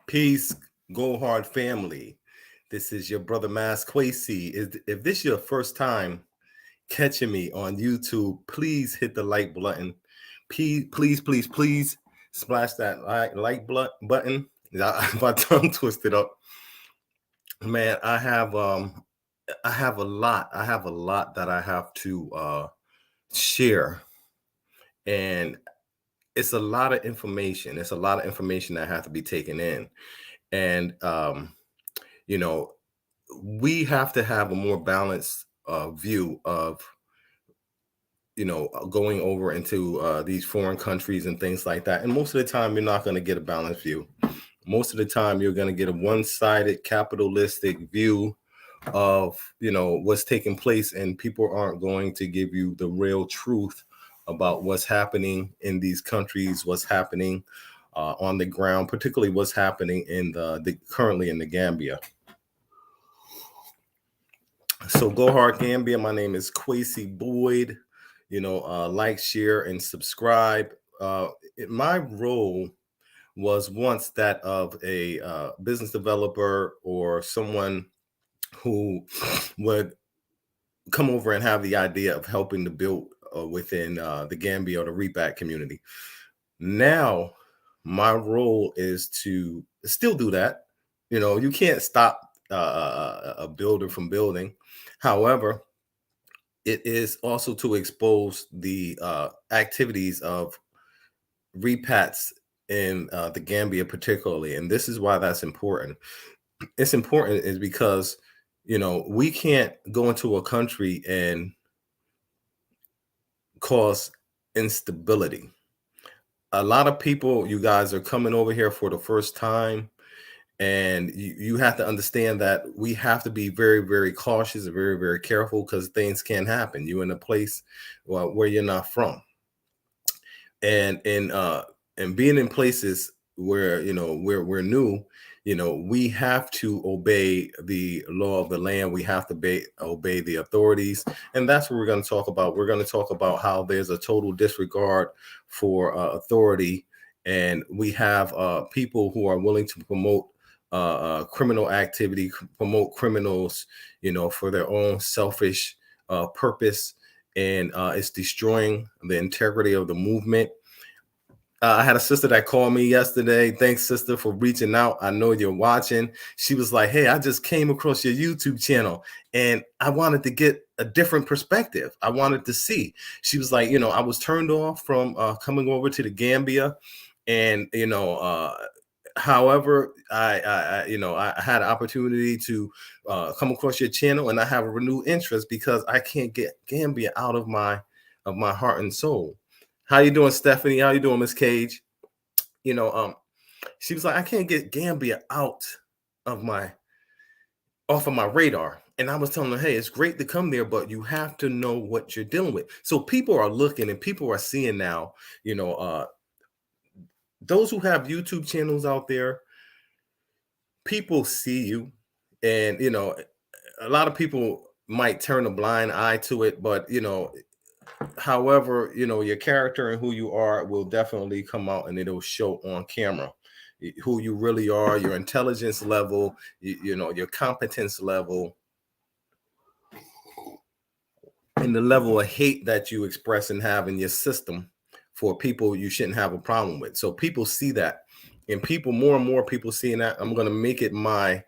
Peace, Go Hard family. This is your brother Mas Kwesi. If this is your first time catching me on YouTube, please hit the like button. Please splash that button. My tongue twisted up. Man, I have a lot. I have a lot that I have to share, and it's a lot of information. It's a lot of information that has to be taken in, and you know we have to have a more balanced view of going over into these foreign countries and things like that. And most of the time you're not going to get a balanced view. Most of the time you're going to get a one-sided capitalistic view of what's taking place, and people aren't going to give you the real truth about what's happening in these countries, what's happening on the ground, particularly what's happening in the currently in the Gambia. So go hard Gambia. My name is Kwesi Boyd. Like, share, and subscribe. My role was once that of a business developer or someone who would come over and have the idea of helping to build within the Gambia or the Repatriation community. Now, my role is to still do that. You can't stop a builder from building. However, it is also to expose the activities of repats in the Gambia particularly. And this is why that's important. It's important is because, we can't go into a country and cause instability. A lot of people, you guys are coming over here for the first time, and you have to understand that we have to be very, very cautious and very, very careful, because things can happen. You're in a place where you're not from, and being in places where we're new. We have to obey the law of the land. We have to obey the authorities, and that's what we're going to talk about. We're going to talk about how there's a total disregard for authority, and we have people who are willing to promote criminal activity, promote criminals, for their own selfish purpose, and it's destroying the integrity of the movement. I had a sister that called me yesterday. Thanks, sister, for reaching out. I know you're watching. She was like, hey, I just came across your YouTube channel and I wanted to get a different perspective. I wanted to see. She was like, I was turned off from coming over to the Gambia. And, however, I had an opportunity to come across your channel, and I have a renewed interest because I can't get Gambia out of my heart and soul. How you doing, Stephanie? How you doing, Miss Cage? She was like, I can't get Gambia off of my radar. And I was telling her, hey, it's great to come there, but you have to know what you're dealing with. So people are looking and people are seeing now, those who have YouTube channels out there, people see you. And, a lot of people might turn a blind eye to it, but, however, your character and who you are will definitely come out, and it'll show on camera who you really are, your intelligence level, your competence level, and the level of hate that you express and have in your system for people you shouldn't have a problem with. So people see that, and more and more people seeing that. I'm going to make it my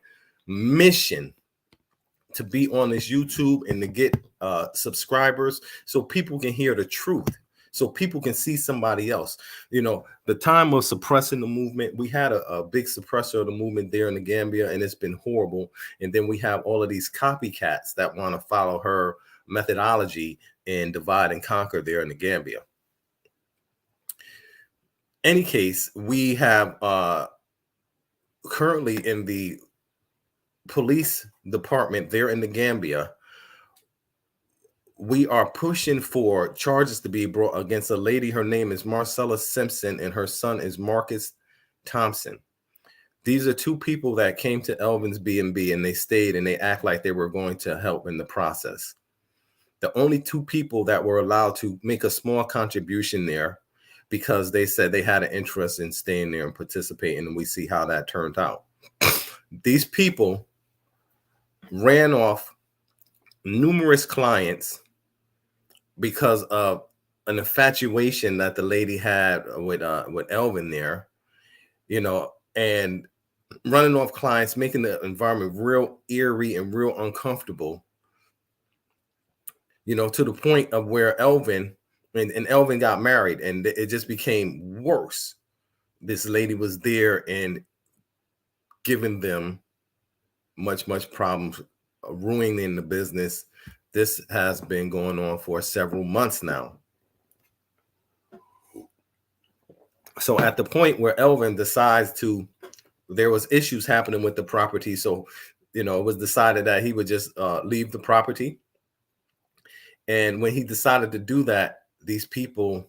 mission to be on this YouTube and to get subscribers, so people can hear the truth, so people can see somebody else. The time of suppressing the movement, we had a big suppressor of the movement there in the Gambia, and it's been horrible. And then we have all of these copycats that want to follow her methodology and divide and conquer there in the Gambia. Any case, we have currently in the police department there in the Gambia, we are pushing for charges to be brought against a lady. Her name is Marcella Simpson, and her son is Marcus Thompson. These are two people that came to Elvin's B&B, and they stayed, and they act like they were going to help in the process. The only two people that were allowed to make a small contribution there because they said they had an interest in staying there and participating, and we see how that turned out. These people ran off numerous clients because of an infatuation that the lady had with Elvin there, and running off clients, making the environment real eerie and real uncomfortable, to the point of where Elvin and Elvin got married, and it just became worse. This lady was there and giving them much problems, ruining the business. This has been going on for several months now. So at the point where Elvin decides there was issues happening with the property. So, it was decided that he would just leave the property. And when he decided to do that, these people,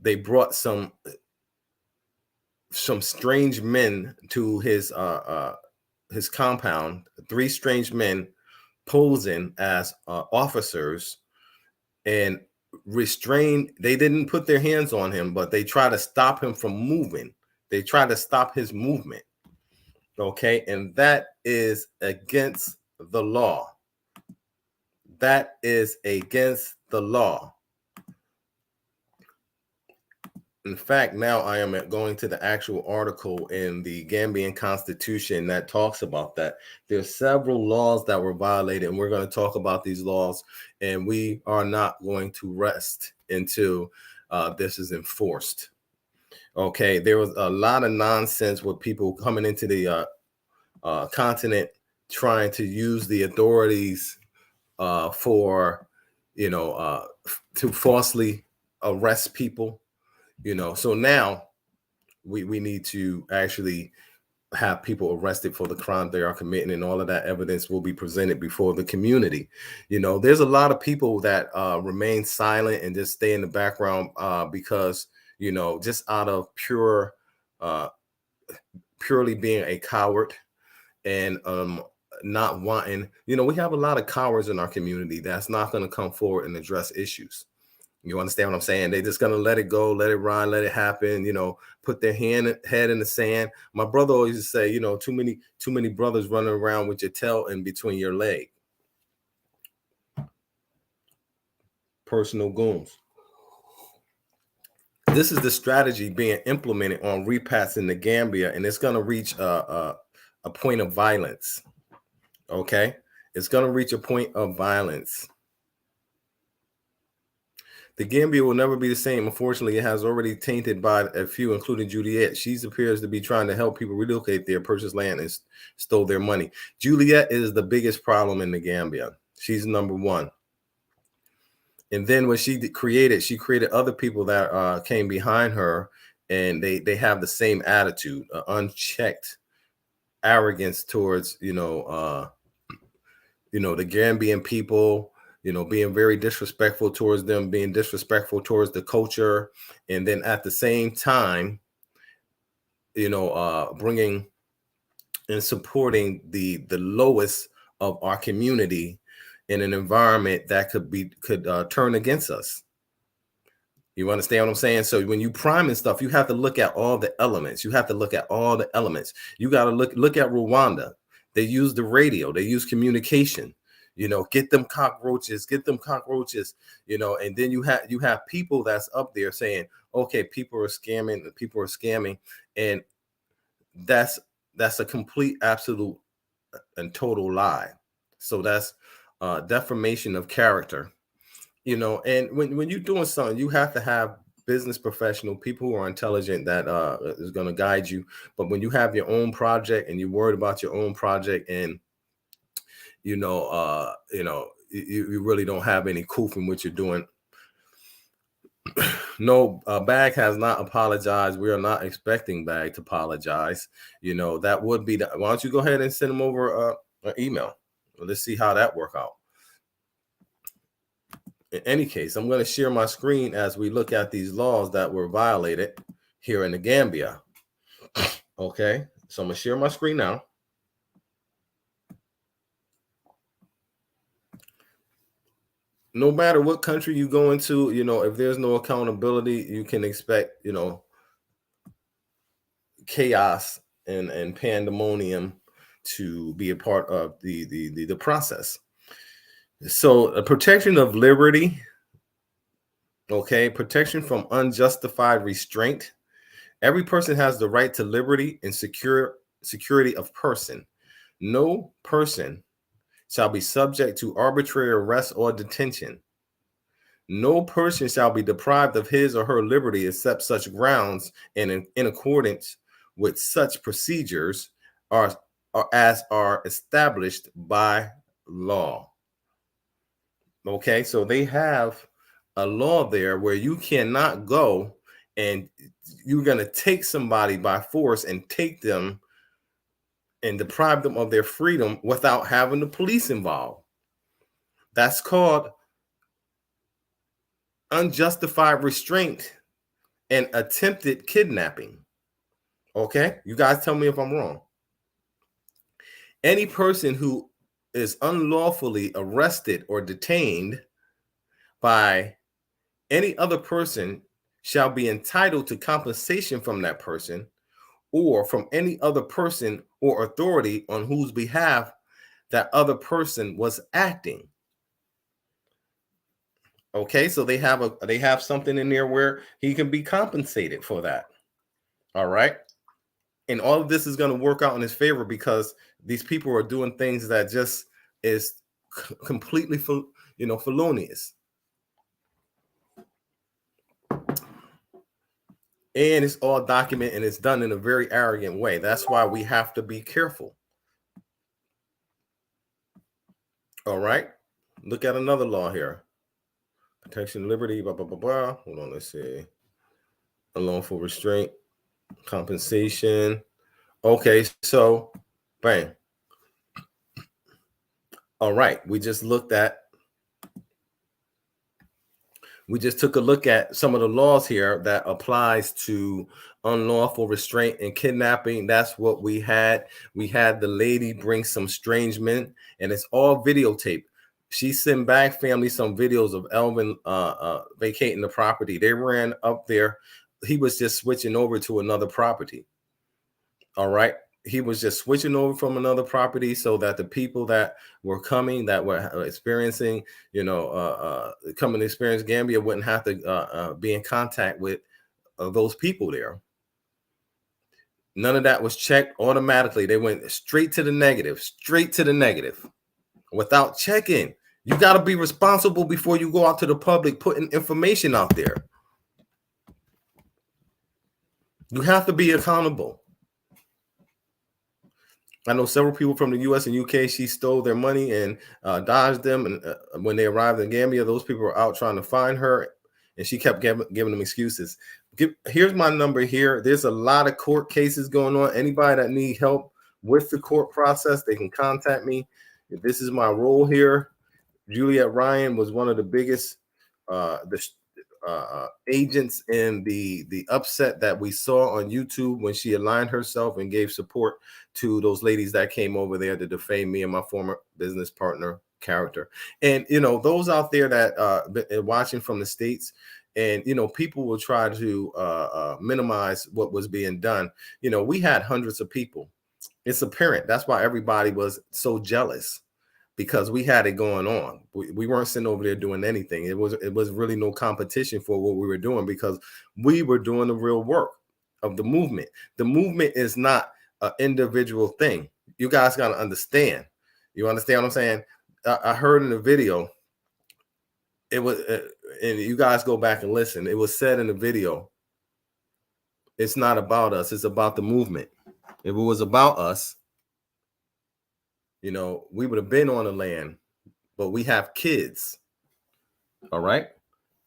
they brought some strange men to his compound, 3 strange men posing as officers, and they didn't put their hands on him, but they tried to stop him from moving. They tried to stop his movement. Okay. And that is against the law. That is against the law. In fact, now I am going to the actual article in the Gambian Constitution that talks about that. There's several laws that were violated, and we're going to talk about these laws, and we are not going to rest until this is enforced. Okay, there was a lot of nonsense with people coming into the continent trying to use the authorities for, to falsely arrest people. So now we need to actually have people arrested for the crime they are committing, and all of that evidence will be presented before the community. There's a lot of people that remain silent and just stay in the background because, just out of purely being a coward and not wanting, we have a lot of cowards in our community that's not going to come forward and address issues. You understand what I'm saying? They're just going to let it go, let it ride, let it happen, put their head in the sand. My brother always used to say, too many brothers running around with your tail in between your leg. Personal goons. This is the strategy being implemented on repats in the Gambia, and it's going to reach a point of violence. Okay? It's going to reach a point of violence. The Gambia will never be the same. Unfortunately, it has already tainted by a few, including Juliet. She appears to be trying to help people relocate there, purchase land, and stole their money. Juliet is the biggest problem in the Gambia. She's number one. And then when she created other people that came behind her, and they have the same attitude, unchecked arrogance towards, the Gambian people. Being very disrespectful towards them, being disrespectful towards the culture, and then at the same time, bringing and supporting the lowest of our community in an environment that could turn against us. You understand what I'm saying? So when you prime and stuff, you have to look at all the elements. You have to look at all the elements. You got to look at Rwanda. They use the radio. They use communication. Get them cockroaches, and then you have people that's up there saying, okay, people are scamming, and that's a complete, absolute, and total lie. So that's defamation of character, and when you're doing something, you have to have business professional people who are intelligent that is going to guide you. But when you have your own project and you're worried about your own project, and you really don't have any proof in what you're doing. No, Bag has not apologized. We are not expecting Bag to apologize. That would be why don't you go ahead and send him over an email? Let's see how that work out. In any case, I'm going to share my screen as we look at these laws that were violated here in the Gambia. Okay, so I'm going to share my screen now. no matter what country you go into, if there's no accountability, you can expect, chaos and pandemonium to be a part of the process. So a protection of liberty, okay, protection from unjustified restraint. Every person has the right to liberty and security of person. No person shall be subject to arbitrary arrest or detention. No person shall be deprived of his or her liberty except such grounds and in accordance with such procedures are as are established by law. Okay, so they have a law there where you cannot go and you're going to take somebody by force and take them and deprive them of their freedom without having the police involved. That's called unjustified restraint and attempted kidnapping. Okay, you guys tell me if I'm wrong. Any person who is unlawfully arrested or detained by any other person shall be entitled to compensation from that person or from any other person or authority on whose behalf that other person was acting. Okay, so they have something in there where he can be compensated for that. All right. And all of this is going to work out in his favor because these people are doing things that just is completely felonious. And it's all documented and it's done in a very arrogant way. That's why we have to be careful. All right. Look at another law here. Protection, liberty, blah, blah, blah, blah. Hold on, let's see. Unlawful restraint, compensation. Okay, so bang. All right, we just took a look at some of the laws here that applies to unlawful restraint and kidnapping. That's what we had. We had the lady bring some strange men, and it's all videotape. She sent back family some videos of Elvin vacating the property. They ran up there. He was just switching over to another property. All right. He was just switching over from another property so that the people that were coming, that were experiencing, coming to experience Gambia wouldn't have to be in contact with those people there. None of that was checked automatically. They went straight to the negative without checking. You got to be responsible before you go out to the public putting information out there. You have to be accountable. I know several people from the U.S. and UK. She stole their money and dodged them. And when they arrived in Gambia, those people were out trying to find her, and she kept giving them excuses. Here's my number here. There's a lot of court cases going on. Anybody that need help with the court process, they can contact me. This is my role here. Juliet Ryan was one of the biggest agents in the upset that we saw on YouTube when she aligned herself and gave support to those ladies that came over there to defame me and my former business partner character. And those out there that watching from the States, and people will try to minimize what was being done. We had hundreds of people. It's apparent. That's why everybody was so jealous, because we had it going on. We weren't sitting over there doing anything. It was really no competition for what we were doing, because we were doing the real work of the movement. The movement is not an individual thing. You guys got to understand. You understand what I'm saying? I heard in the video, it was, and you guys go back and listen. It was said in the video, it's not about us. It's about the movement. If it was about us, we would have been on the land, but we have kids. All right.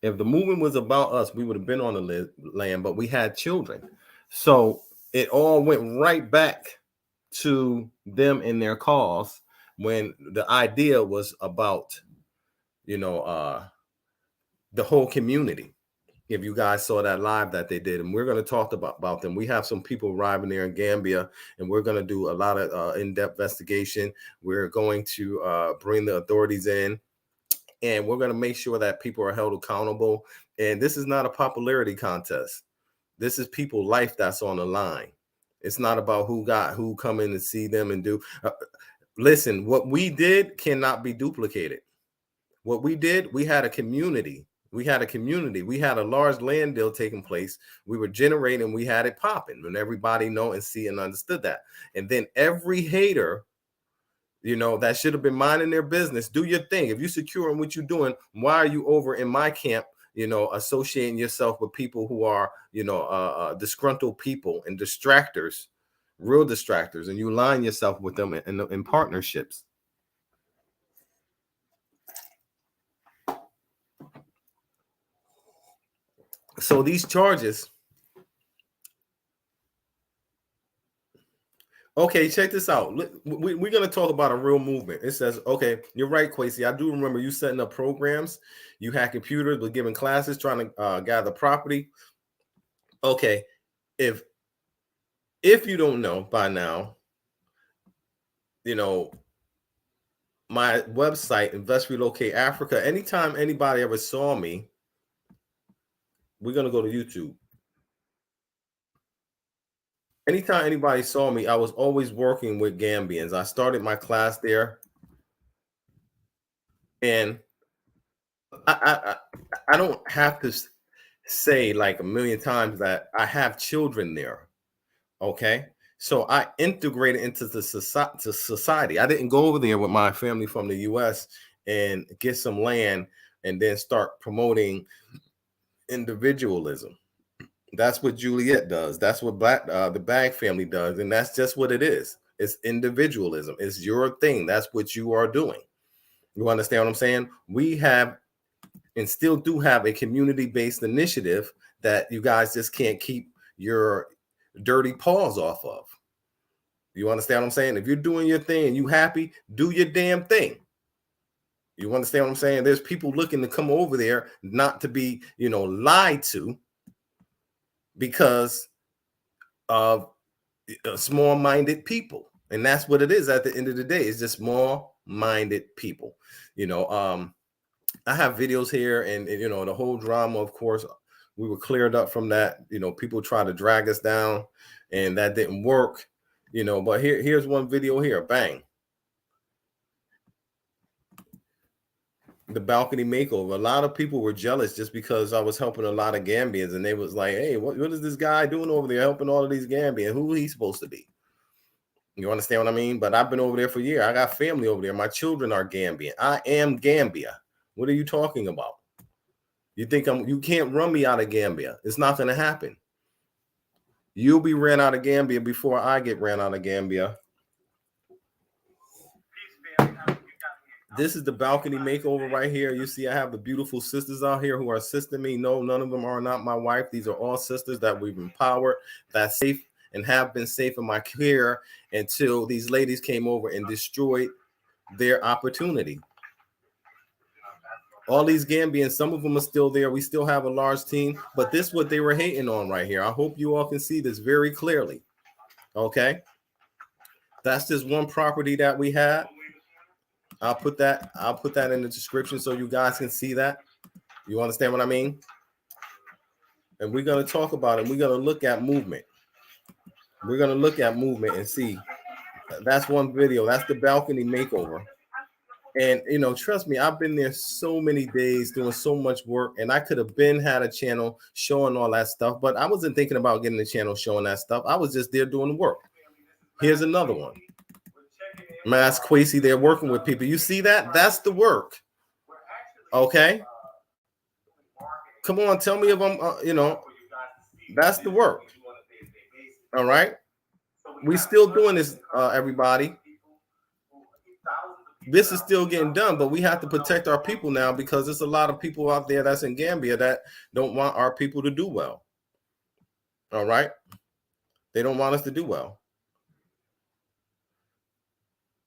If the movement was about us, we would have been on the land, but we had children. So it all went right back to them in their cause, when the idea was about, the whole community. If you guys saw that live that they did, and we're going to talk about them. We have some people arriving there in Gambia, and we're going to do a lot of in-depth investigation. We're going to bring the authorities in, and we're going to make sure that people are held accountable. And this is not a popularity contest. This is people's life that's on the line. It's not about who come in and see them and do. Listen, what we did cannot be duplicated. What we did, we had a community. We had a large land deal taking place. We were generating, we had it popping, and everybody know and see and understood that. And then every hater, that should have been minding their business. Do your thing. If you're secure in what you're doing, why are you over in my camp, associating yourself with people who are, disgruntled people and distractors, real distractors, and you align yourself with them in partnerships. So these charges. Okay, check this out. We're going to talk about a real movement. It says, okay, you're right, Kwesi. I do remember you setting up programs. You had computers, but giving classes, trying to gather property. Okay, if you don't know by now, my website, Invest Relocate Africa, anytime anybody ever saw me, we're going to go to YouTube. Anytime anybody saw me, I was always working with Gambians. I started my class there. And I don't have to say like a million times that I have children there. Okay. So I integrated into the society. I didn't go over there with my family from the US and get some land and then start promoting individualism. That's what Juliet does. That's what the Bag family does. And that's just what it is. It's individualism. It's your thing. That's what you are doing. You understand what I'm saying? We have and still do have a community-based initiative that you guys just can't keep your dirty paws off of. You understand what I'm saying? If you're doing your thing and you happy, do your damn thing. You understand what I'm saying? There's people looking to come over there not to be, lied to because of small-minded people. And that's what it is at the end of the day. It's just small-minded people. I have videos here and the whole drama, of course, we were cleared up from that. People try to drag us down and that didn't work, but here's one video here. Bang. The balcony makeover. A lot of people were jealous just because I was helping a lot of Gambians and they was like, hey, what is this guy doing over there helping all of these Gambians? Who he's supposed to be? You understand what I mean? But I've been over there for years. I got family over there. My children are Gambian. I am Gambia. What are you talking about? You think you can't run me out of Gambia. It's not going to happen. You'll be ran out of Gambia before I get ran out of Gambia. This is the balcony makeover right here. You see, I have the beautiful sisters out here who are assisting me. No, none of them are not my wife. These are all sisters that we've empowered, that's safe and have been safe in my care until these ladies came over and destroyed their opportunity. All these Gambians, some of them are still there. We still have a large team, but this is what they were hating on right here. I hope you all can see this very clearly. Okay. That's just one property that we had. I'll put that in the description so you guys can see that. You understand what I mean? And we're going to talk about it. We're going to look at movement. We're going to look at movement and see. That's one video. That's the balcony makeover. And, trust me, I've been there so many days doing so much work, and I could have had a channel showing all that stuff, but I wasn't thinking about getting a channel showing that stuff. I was just there doing the work. Here's another one. Man, that's Kwesi. They're working with people. You see that? That's the work. Okay. Come on, tell me if I'm, that's the work. All right. We still doing this, everybody. This is still getting done, but we have to protect our people now because there's a lot of people out there that's in Gambia that don't want our people to do well. All right. They don't want us to do well.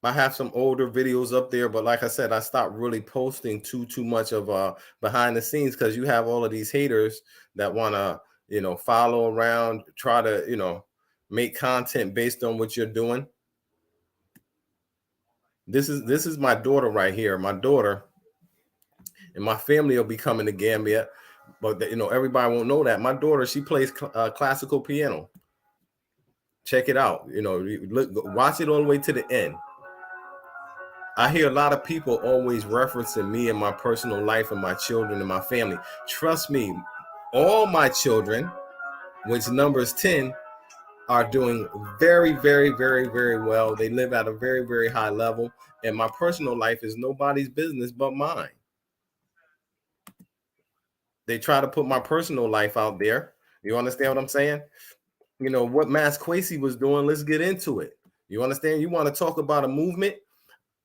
I have some older videos up there, but like I said, I stopped really posting too much of behind the scenes because you have all of these haters that want to, follow around, try to, make content based on what you're doing. This is my daughter right here. My daughter, and my family will be coming to Gambia. But everybody won't know that my daughter, she plays classical piano. Check it out. Look, watch it all the way to the end. I hear a lot of people always referencing me and my personal life and my children and my family. Trust me, all my children, which numbers 10, are doing very, very, very, very well. They live at a very, very high level. And my personal life is nobody's business but mine. They try to put my personal life out there. You understand what I'm saying? What Mass Kwesi was doing, let's get into it. You understand? You want to talk about a movement?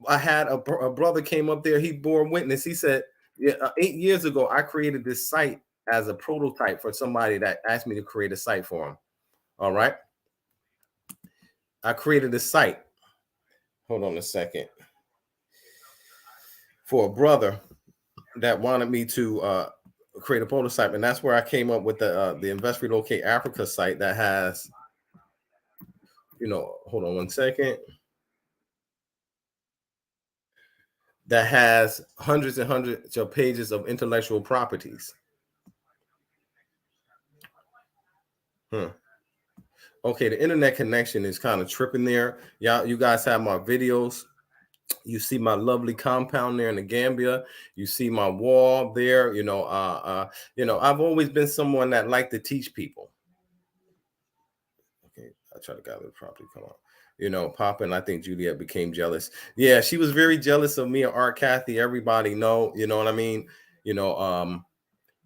I had a brother came up there. He bore witness. He said, 8 years ago, I created this site as a prototype for somebody that asked me to create a site for him. All right. I created a site. Hold on a second. For a brother that wanted me to create a prototype. And that's where I came up with the Invest Relocate Africa site that has, hold on one second. That has hundreds and hundreds of pages of intellectual properties. Okay, the internet connection is kind of tripping there. You guys have my videos. You see my lovely compound there in the Gambia. You see my wall there. I've always been someone that liked to teach people. Okay, I try to gather the property. Come on. Papa and I think Juliet became jealous. Yeah, she was very jealous of me and Art Kathy. Everybody know, you know what I mean?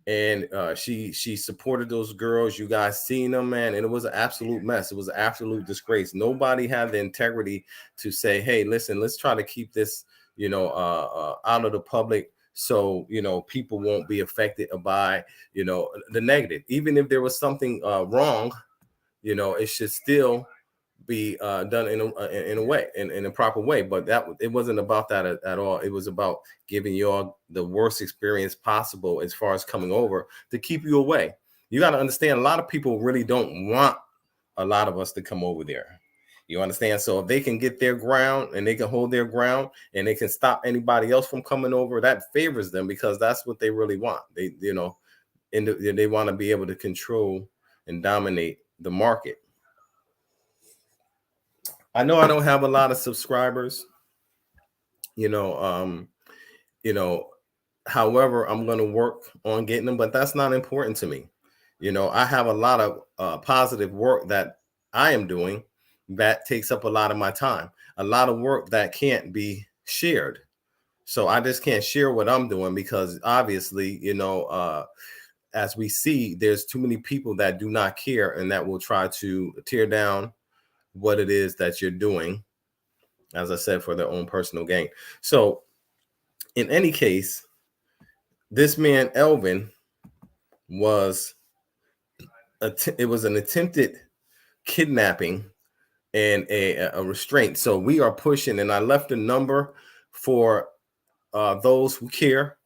And she supported those girls. You guys seen them, man, and it was an absolute mess. It was an absolute disgrace. Nobody had the integrity to say, hey, listen, let's try to keep this out of the public, so people won't be affected by the negative. Even if there was something wrong, it should still be done in a way, in a proper way. But it wasn't about that at all. It was about giving you all the worst experience possible as far as coming over to keep you away. You got to understand, a lot of people really don't want a lot of us to come over there. You understand? So if they can get their ground and they can hold their ground and they can stop anybody else from coming over, that favors them, because that's what they really want. They they want to be able to control and dominate the market. I know I don't have a lot of subscribers, however, I'm going to work on getting them, but that's not important to me. I have a lot of positive work that I am doing that takes up a lot of my time, a lot of work that can't be shared. So I just can't share what I'm doing because obviously, as we see, there's too many people that do not care and that will try to tear down what it is that you're doing, as I said, for their own personal gain. So in any case, this man, Elvin, it was an attempted kidnapping and a restraint. So we are pushing, and I left a number for those who care,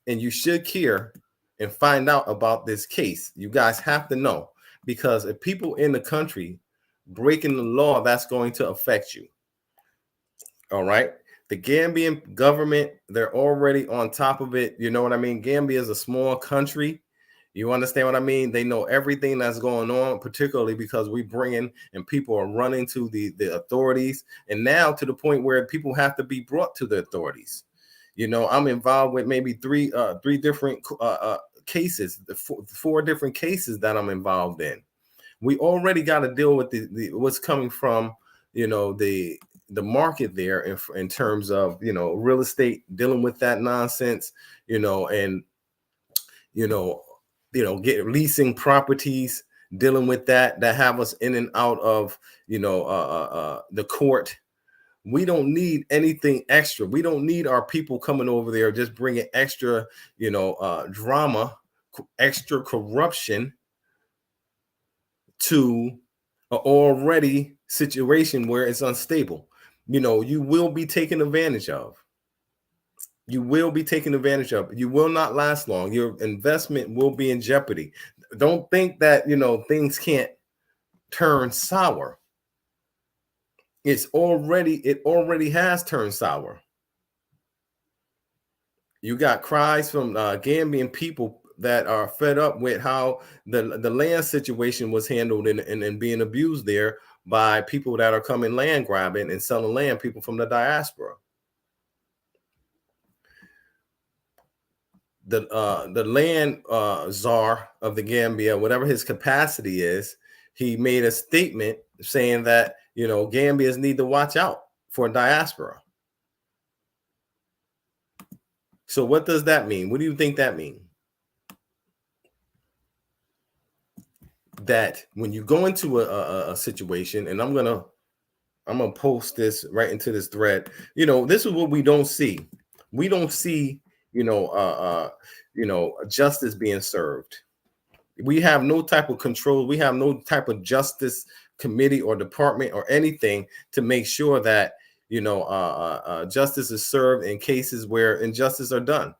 and you should care and find out about this case. You guys have to know, because if people in the country breaking the law, that's going to affect you. All right. The Gambian government, they're already on top of it. You know what I mean? Gambia is a small country. You understand what I mean? They know everything that's going on, particularly because we bring in and people are running to the authorities. And now to the point where people have to be brought to the authorities. I'm involved with maybe three different cases, four different cases that I'm involved in. We already got to deal with what's coming from, the market there in terms of real estate, dealing with that nonsense, and get leasing properties, dealing with that have us in and out of the court. We don't need anything extra. We don't need our people coming over there just bringing extra drama, extra corruption to an already situation where it's unstable. You will be taken advantage of. You will be taken advantage of. You will not last long. Your investment will be in jeopardy. Don't think that, things can't turn sour. It already has turned sour. You got cries from Gambian people that are fed up with how the land situation was handled and being abused there by people that are coming land grabbing and selling land, people from the diaspora. The land czar of the Gambia, whatever his capacity is, he made a statement saying that, you know, Gambians need to watch out for diaspora. So what does that mean? What do you think that means? That when you go into a situation, and I'm gonna post this right into this thread. You know, this is what we don't see. We don't see, justice being served. We have no type of control. We have no type of justice committee or department or anything to make sure that, justice is served in cases where injustice are done.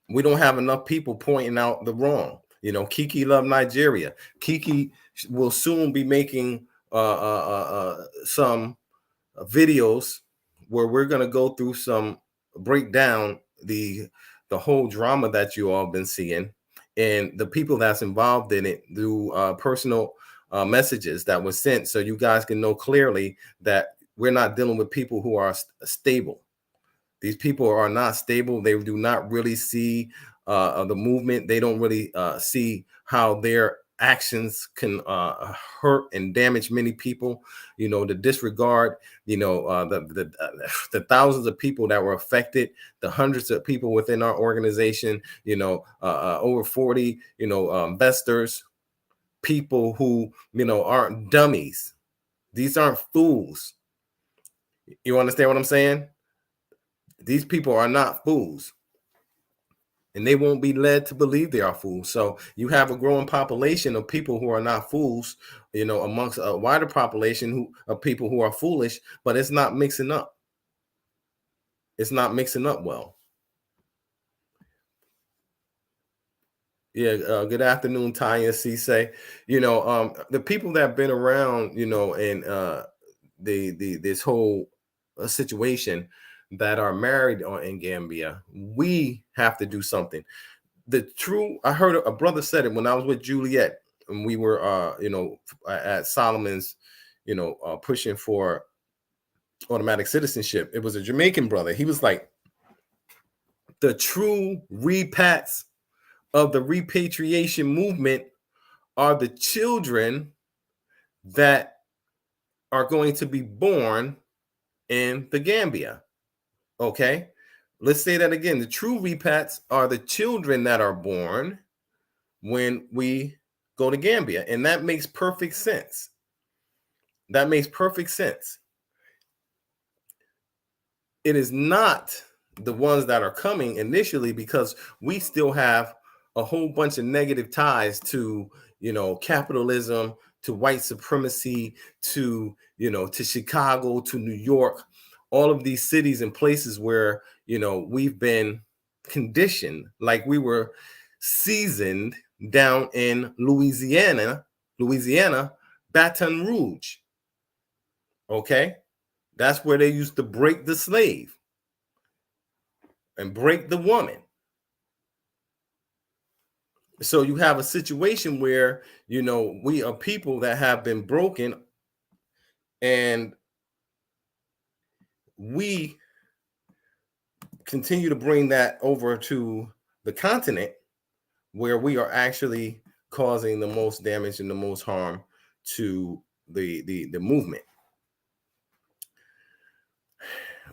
We don't have enough people pointing out the wrong. You know, Kiki love Nigeria. Kiki will soon be making some videos where we're going to go through break down the whole drama that you all been seeing and the people that's involved in it through personal messages that was sent, so you guys can know clearly that we're not dealing with people who are stable. These people are not stable. They do not really see the movement. They don't really see how their actions can hurt and damage many people. You know, the disregard, the thousands of people that were affected, the hundreds of people within our organization, over 40, investors, people who, aren't dummies. These aren't fools. You understand what I'm saying? These people are not fools, and they won't be led to believe they are fools. So you have a growing population of people who are not fools, amongst a wider population of people who are foolish, but it's not mixing up. It's not mixing up well. Yeah, good afternoon, Tanya Cisse. The people that have been around, and this whole situation, that are married in Gambia, we have to do something. I heard a brother said it when I was with Juliet, and we were, at Solomon's, pushing for automatic citizenship. It was a Jamaican brother. He was like, the true repats of the repatriation movement are the children that are going to be born in the Gambia. Okay, let's say that again. The true repats are the children that are born when we go to Gambia. And that makes perfect sense. That makes perfect sense. It is not the ones that are coming initially, because we still have a whole bunch of negative ties to, capitalism, to white supremacy, to, to Chicago, to New York, all of these cities and places where, we've been conditioned, like we were seasoned down in Louisiana, Baton Rouge. Okay. That's where they used to break the slave and break the woman. So you have a situation where, we are people that have been broken, and we continue to bring that over to the continent, where we are actually causing the most damage and the most harm to the movement.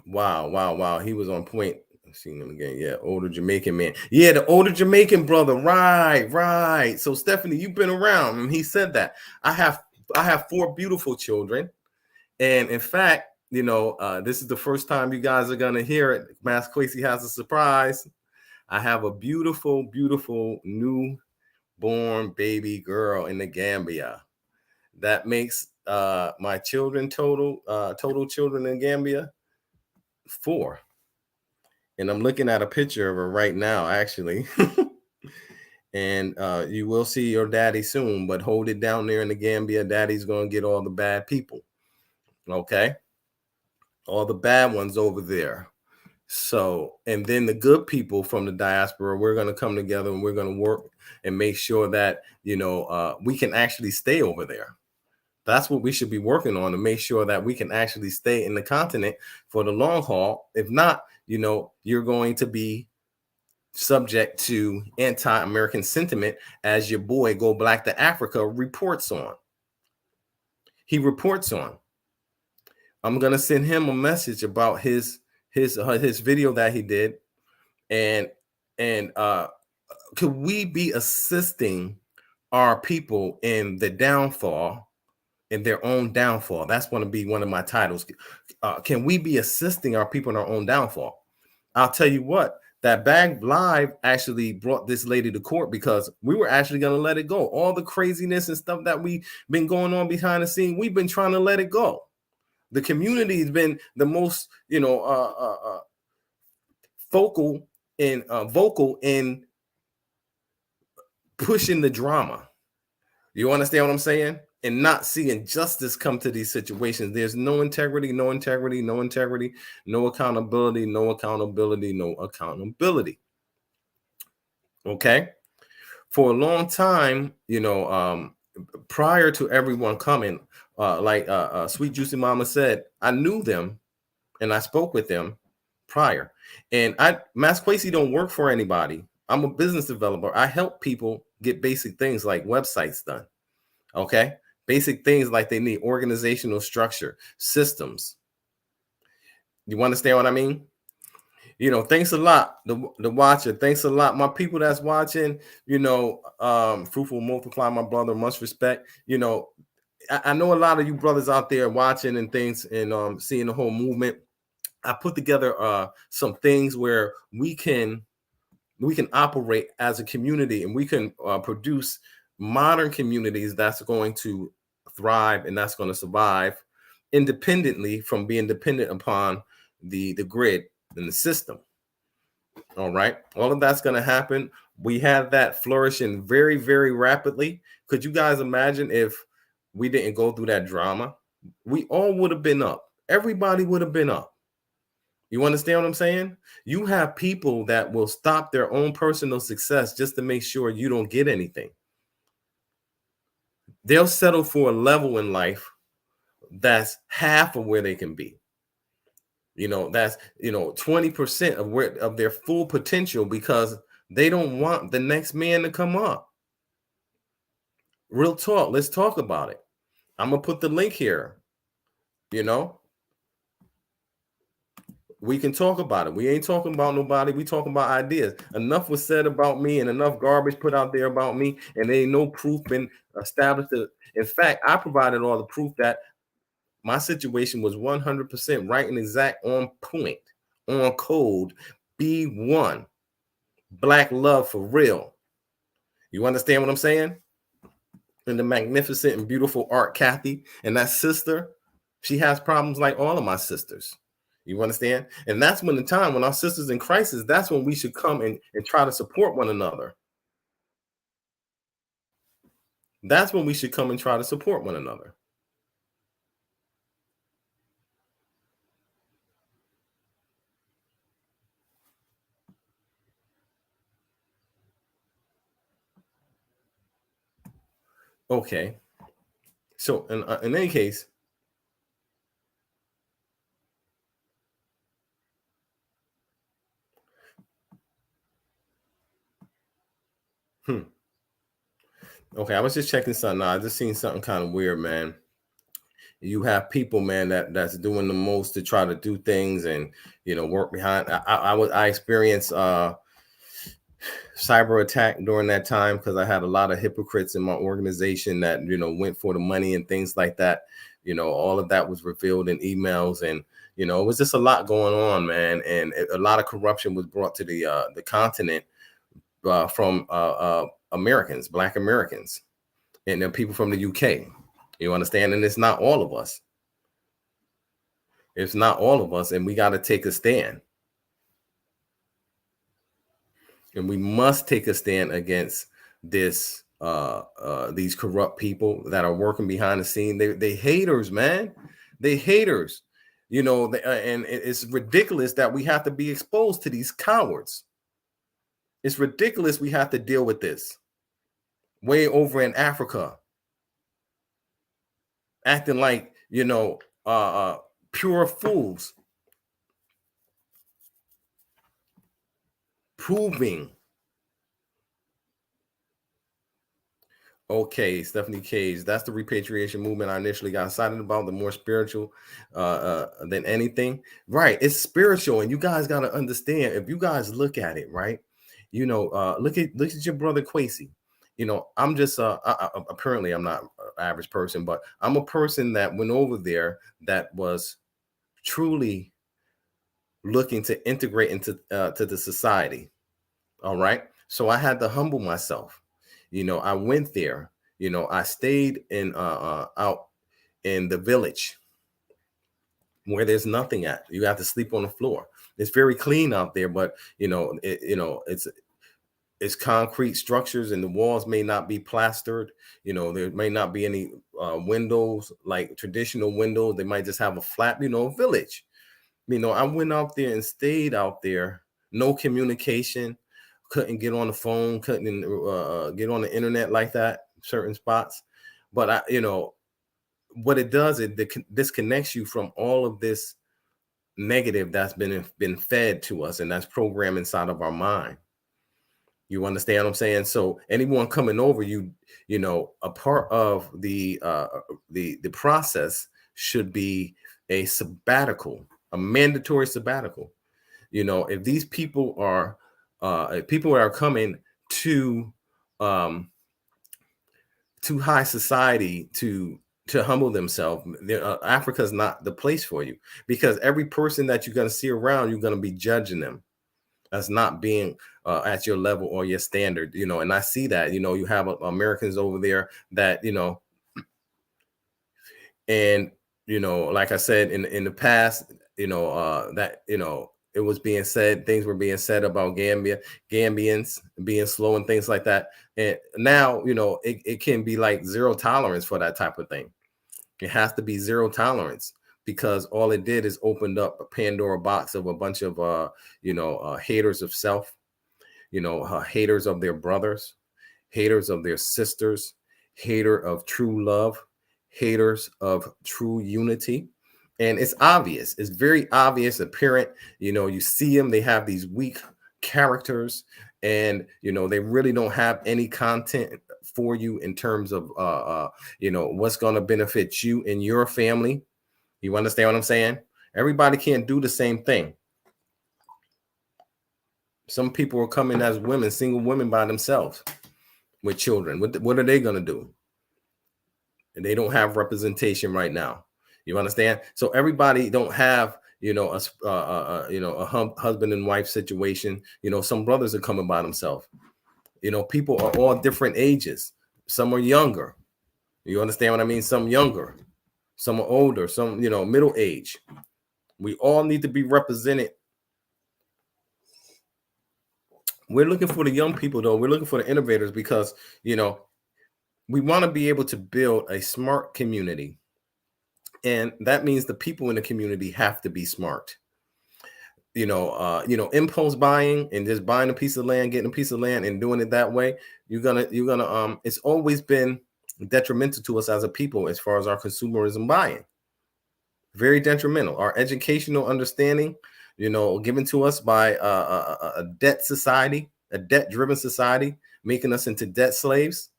Wow. He was on point. I've seen him again. Yeah, older Jamaican man. Yeah, the older Jamaican brother. Right. So Stephanie, you've been around, and he said that. I have 4 beautiful children, and in fact, this is the first time you guys are gonna hear it. Master Kwesi has a surprise. I have a beautiful, beautiful newborn baby girl in the Gambia. That makes my children total children in Gambia 4. And I'm looking at a picture of her right now, actually. And you will see your daddy soon, but hold it down there in the Gambia. Daddy's going to get all the bad people. Okay? All the bad ones over there. So, and then the good people from the diaspora, we're going to come together and we're going to work and make sure that, we can actually stay over there. That's what we should be working on, to make sure that we can actually stay in the continent for the long haul. If not, you're going to be subject to anti-American sentiment, as your boy Go Black to Africa reports on. He reports on. I'm going to send him a message about his video that he did, and could we be assisting our people in the downfall, in their own downfall? That's going to be one of my titles. Can we be assisting our people in our own downfall? I'll tell you what, that Bag Live actually brought this lady to court, because we were actually going to let it go. All the craziness and stuff that we've been going on behind the scene, we've been trying to let it go. The community has been the most, vocal in pushing the drama. You understand what I'm saying? And not seeing justice come to these situations. There's no integrity, no accountability, no accountability. Okay. For a long time, prior to everyone coming, like Sweet Juicy Mama said, I knew them and I spoke with them prior. And Mass Kwesi don't work for anybody. I'm a business developer. I help people get basic things like websites done. Okay. Basic things like they need organizational structure, systems. You understand what I mean? Thanks a lot, the watcher. Thanks a lot, my people that's watching. Fruitful multiply, my brother. Much respect. I know a lot of you brothers out there watching and things, and seeing the whole movement. I put together some things where we can operate as a community, and we can produce modern communities that's going to thrive and that's going to survive independently from being dependent upon the grid and the system. All right, all of that's going to happen. We have that flourishing very, very rapidly. Could you guys imagine if we didn't go through that drama? We all would have been up. Everybody would have been up. You understand what I'm saying? You have people that will stop their own personal success just to make sure you don't get anything. They'll settle for a level in life that's half of where they can be. That's 20% of their full potential, because they don't want the next man to come up. Real talk. Let's talk about it. I'm gonna put the link here. We can talk about it. We ain't talking about nobody. We talking about ideas. Enough was said about me and enough garbage put out there about me, and there ain't no proof been established. In fact, I provided all the proof that my situation was 100% right and exact, on point, on code, B1. Black love for real. You understand what I'm saying? And the magnificent and beautiful Art Kathy, and that sister, she has problems like all of my sisters. You understand? And that's when our sisters in crisis, that's when we should come and try to support one another. That's when we should come and try to support one another. Okay. So in any case, okay, I was just checking something out. I just seen something kind of weird, man. You have people, man, that's doing the most to try to do things and work behind. I experienced cyber attack during that time, because I had a lot of hypocrites in my organization that went for the money and things like that. All of that was revealed in emails, and it was just a lot going on, man. And a lot of corruption was brought to the continent from Americans, Black Americans, and then people from the UK. You understand? And it's not all of us. It's not all of us, and we got to take a stand. And we must take a stand against this these corrupt people that are working behind the scene. They haters, man. They haters. You know, and it's ridiculous that we have to be exposed to these cowards. It's ridiculous we have to deal with this. Way over in Africa, acting like, you know, pure fools, proving. Okay, Stephanie Cage. That's the repatriation movement I initially got excited about. The more spiritual than anything, right? It's spiritual, and you guys got to understand. If you guys look at it, right, you know, look at your brother Kwesi. You know, I'm just apparently I'm not an average person, but I'm a person that went over there that was truly looking to integrate into to the society. All right, so I had to humble myself. You know, I went there. You know, I stayed in out in the village where there's nothing at. You have to sleep on the floor. It's very clean out there, but you know, it's concrete structures, and the walls may not be plastered. You know, there may not be any windows like traditional windows. They might just have a flat, you know, village. You know, I went out there and stayed out there. No communication. Couldn't get on the phone. Couldn't get on the internet like that. Certain spots, but you know, what it does, it disconnects you from all of this negative that's been fed to us, and that's programmed inside of our mind. You understand what I'm saying? So anyone coming over, you know, a part of the process should be a sabbatical, a mandatory sabbatical. You know, if these people are if people are coming to high society to humble themselves, Africa is not the place for you, because every person that you're going to see around, you're going to be judging them as not being at your level or your standard, you know. And I see that, you know, you have Americans over there that, you know, and, you know, like I said, in the past, you know, that, you know, it was being said, things were being said about Gambians being slow and things like that. And now, you know, it can be like zero tolerance for that type of thing. It has to be zero tolerance, because all it did is opened up a Pandora box of a bunch of, you know, haters of self, you know, haters of their brothers, haters of their sisters, hater of true love, haters of true unity. And it's obvious. It's very obvious, apparent. You know, you see them, they have these weak characters, and, you know, they really don't have any content for you in terms of, you know, what's going to benefit you and your family. You understand what I'm saying? Everybody can't do the same thing. Some people are coming as women, single women by themselves with children. What are they going to do? And they don't have representation right now. You understand? So everybody don't have, you know, a husband and wife situation. You know, some brothers are coming by themselves. You know, people are all different ages. Some are younger. You understand what I mean? Some younger, some are older, some, you know, middle age. We all need to be represented. We're looking for the young people, though. We're looking for the innovators, because, you know, we want to be able to build a smart community. And that means the people in the community have to be smart. You know, impulse buying and just buying a piece of land, getting a piece of land and doing it that way, you're gonna it's always been detrimental to us as a people as far as our consumerism buying. Very detrimental. Our educational understanding, you know, given to us by a debt society, a debt-driven society, making us into debt slaves.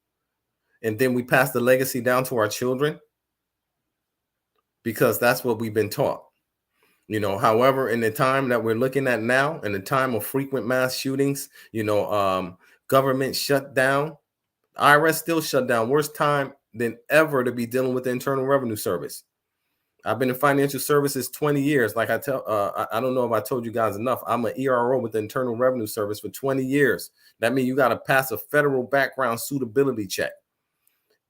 And then we pass the legacy down to our children, because that's what we've been taught. You know, however, in the time that we're looking at now, in the time of frequent mass shootings, you know, government shut down, IRS still shut down. Worst time than ever to be dealing with the Internal Revenue Service. I've been in financial services 20 years. Like I don't know if I told you guys enough. I'm an ERO with the Internal Revenue Service for 20 years. That means you got to pass a federal background suitability check.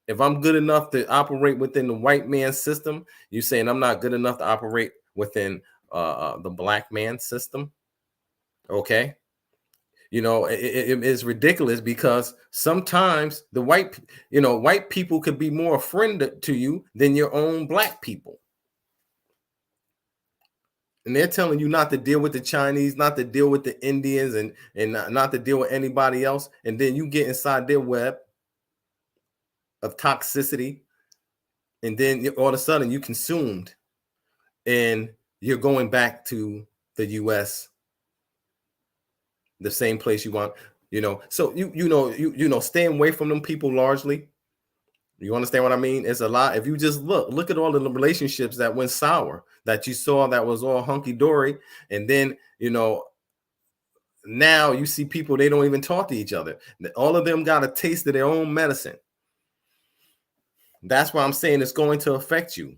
If I'm good enough to operate within the white man system, you're saying I'm not good enough to operate within the black man system. Okay. You know, it is ridiculous, because sometimes the white people could be more a friend to you than your own black people. And they're telling you not to deal with the Chinese, not to deal with the Indians, and not to deal with anybody else. And then you get inside their web of toxicity, and then all of a sudden you consumed, and you're going back to the US, the same place you want, So staying away from them people largely. You understand what I mean? It's a lot. If you just look at all the relationships that went sour, that you saw that was all hunky-dory, and then now you see people, they don't even talk to each other. All of them got a taste of their own medicine. That's why I'm saying it's going to affect you,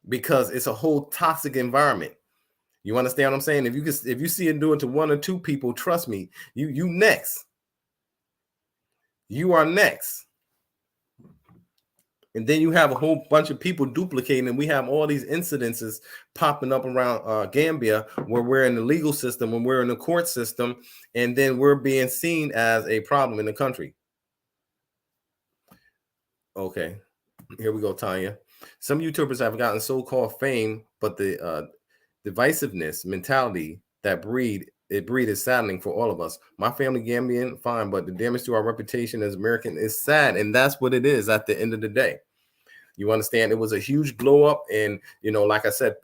because it's a whole toxic environment. You understand what I'm saying? If you see it do it to one or two people, trust me, you next. You are next. And then you have a whole bunch of people duplicating, and we have all these incidences popping up around Gambia, where we're in the legal system, when we're in the court system, and then we're being seen as a problem in the country. Okay, here we go, Tanya. Some YouTubers have gotten so-called fame, but the divisiveness mentality that breed is saddening for all of us. My family Gambian, fine, but the damage to our reputation as American is sad, and that's what it is at the end of the day. You understand? It was a huge blow up, and like I said,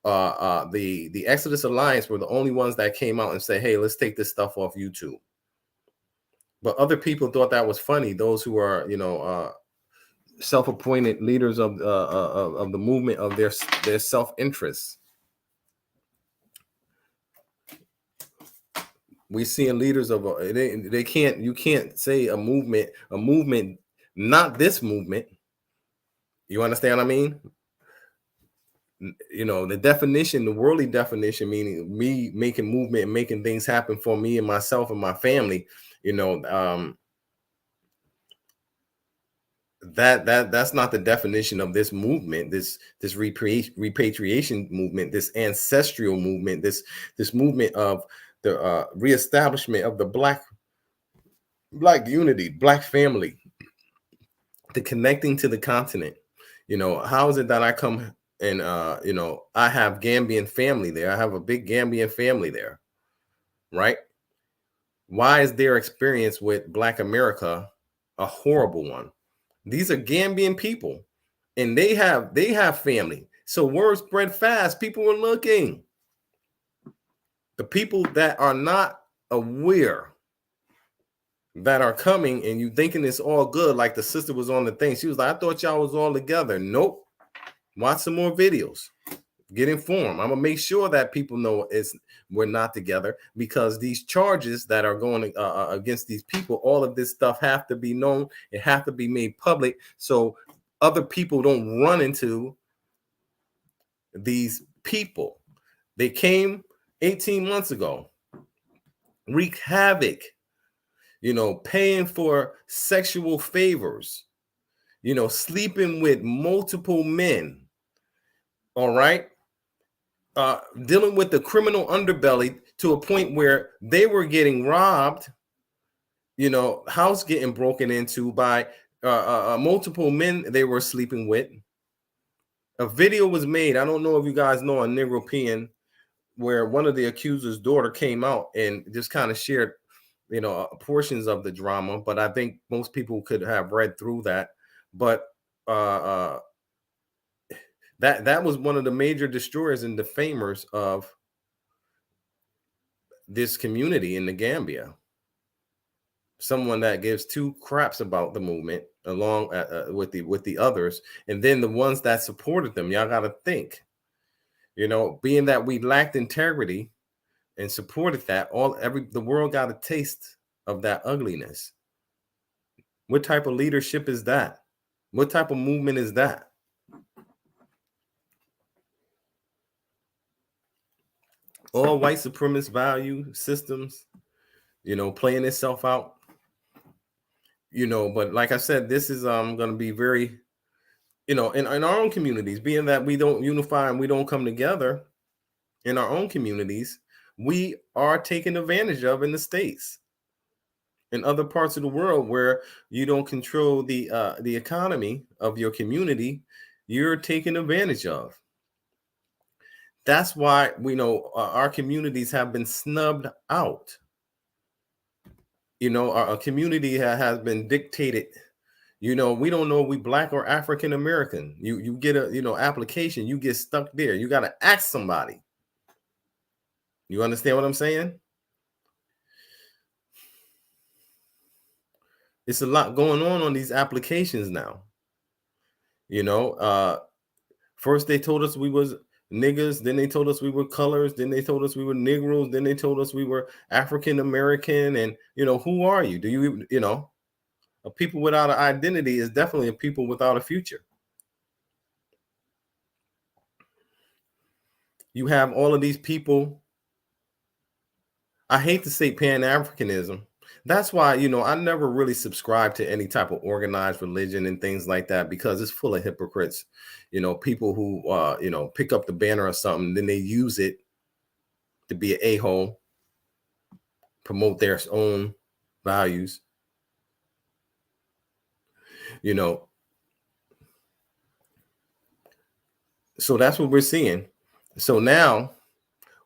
the Exodus Alliance were the only ones that came out and said, "Hey, let's take this stuff off YouTube." But other people thought that was funny. Those who are, self-appointed leaders of the movement, of their self-interest. We're seeing leaders of you can't say a movement, not this movement. You understand what I mean? The definition, the worldly definition, meaning me making movement and making things happen for me and myself and my family, that's not the definition of this movement, this repatriation movement, this ancestral movement, this movement of the reestablishment of the black unity, black family, the connecting to the continent. How is it that I come and I have Gambian family there? I have a big Gambian family there, right? Why is their experience with Black America a horrible one? These are Gambian people, and they have family. So word spread fast. People were looking. The people that are not aware, that are coming, and you thinking it's all good, like the sister was on the thing. She was like, I thought y'all was all together. Nope. Watch some more videos. Get informed. I'm gonna make sure that people know we're not together, because these charges that are going against these people, all of this stuff have to be known. It have to be made public, so other people don't run into these people. They came 18 months ago, wreak havoc, paying for sexual favors, sleeping with multiple men. All right. Dealing with the criminal underbelly to a point where they were getting robbed, house getting broken into by multiple men they were sleeping with. A video was made. I don't know if you guys know, on Negropean, where one of the accuser's daughter came out and just kind of shared, portions of the drama. But I think most people could have read through that. But that was one of the major destroyers and defamers of this community in the Gambia. Someone that gives two craps about the movement, along with the others, and then the ones that supported them. Y'all got to think, being that we lacked integrity and supported that, the world got a taste of that ugliness. What type of leadership is that? What type of movement is that? All white supremacist value systems, playing itself out. But like I said, this is going to be very, in our own communities, being that we don't unify and we don't come together in our own communities, we are taken advantage of in the States. In other parts of the world where you don't control the economy of your community, you're taken advantage of. That's why we know our communities have been snubbed out. Our community has been dictated. We don't know if we black or African American. You get a application, you get stuck there. You got to ask somebody. You understand what I'm saying? It's a lot going on these applications now. First they told us we was niggas, then they told us we were colors, then they told us we were Negroes, then they told us we were African American, and who are you? Do you a people without an identity is definitely a people without a future. You have all of these people. I hate to say Pan-Africanism. That's why, I never really subscribe to any type of organized religion and things like that, because it's full of hypocrites. People who, pick up the banner or something, then they use it to be an a-hole, promote their own values. So that's what we're seeing. So now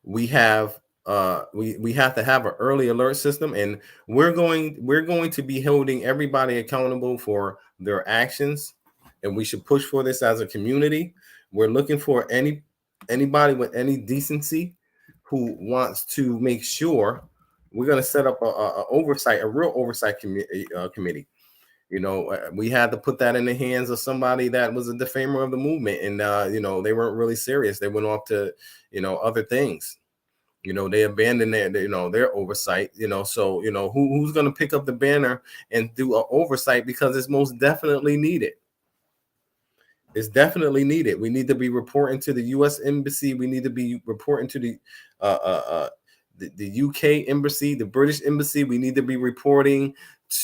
we have we have to have an early alert system, and we're going to be holding everybody accountable for their actions, and we should push for this as a community. We're looking for anybody with any decency who wants to make sure. We're going to set up a real oversight committee. We had to put that in the hands of somebody that was a defamer of the movement, and they weren't really serious. They went off to other things. They abandoned their oversight. So who's going to pick up the banner and do an oversight, because it's most definitely needed. It's definitely needed. We need to be reporting to the U.S. Embassy. We need to be reporting to the UK Embassy, the British Embassy. We need to be reporting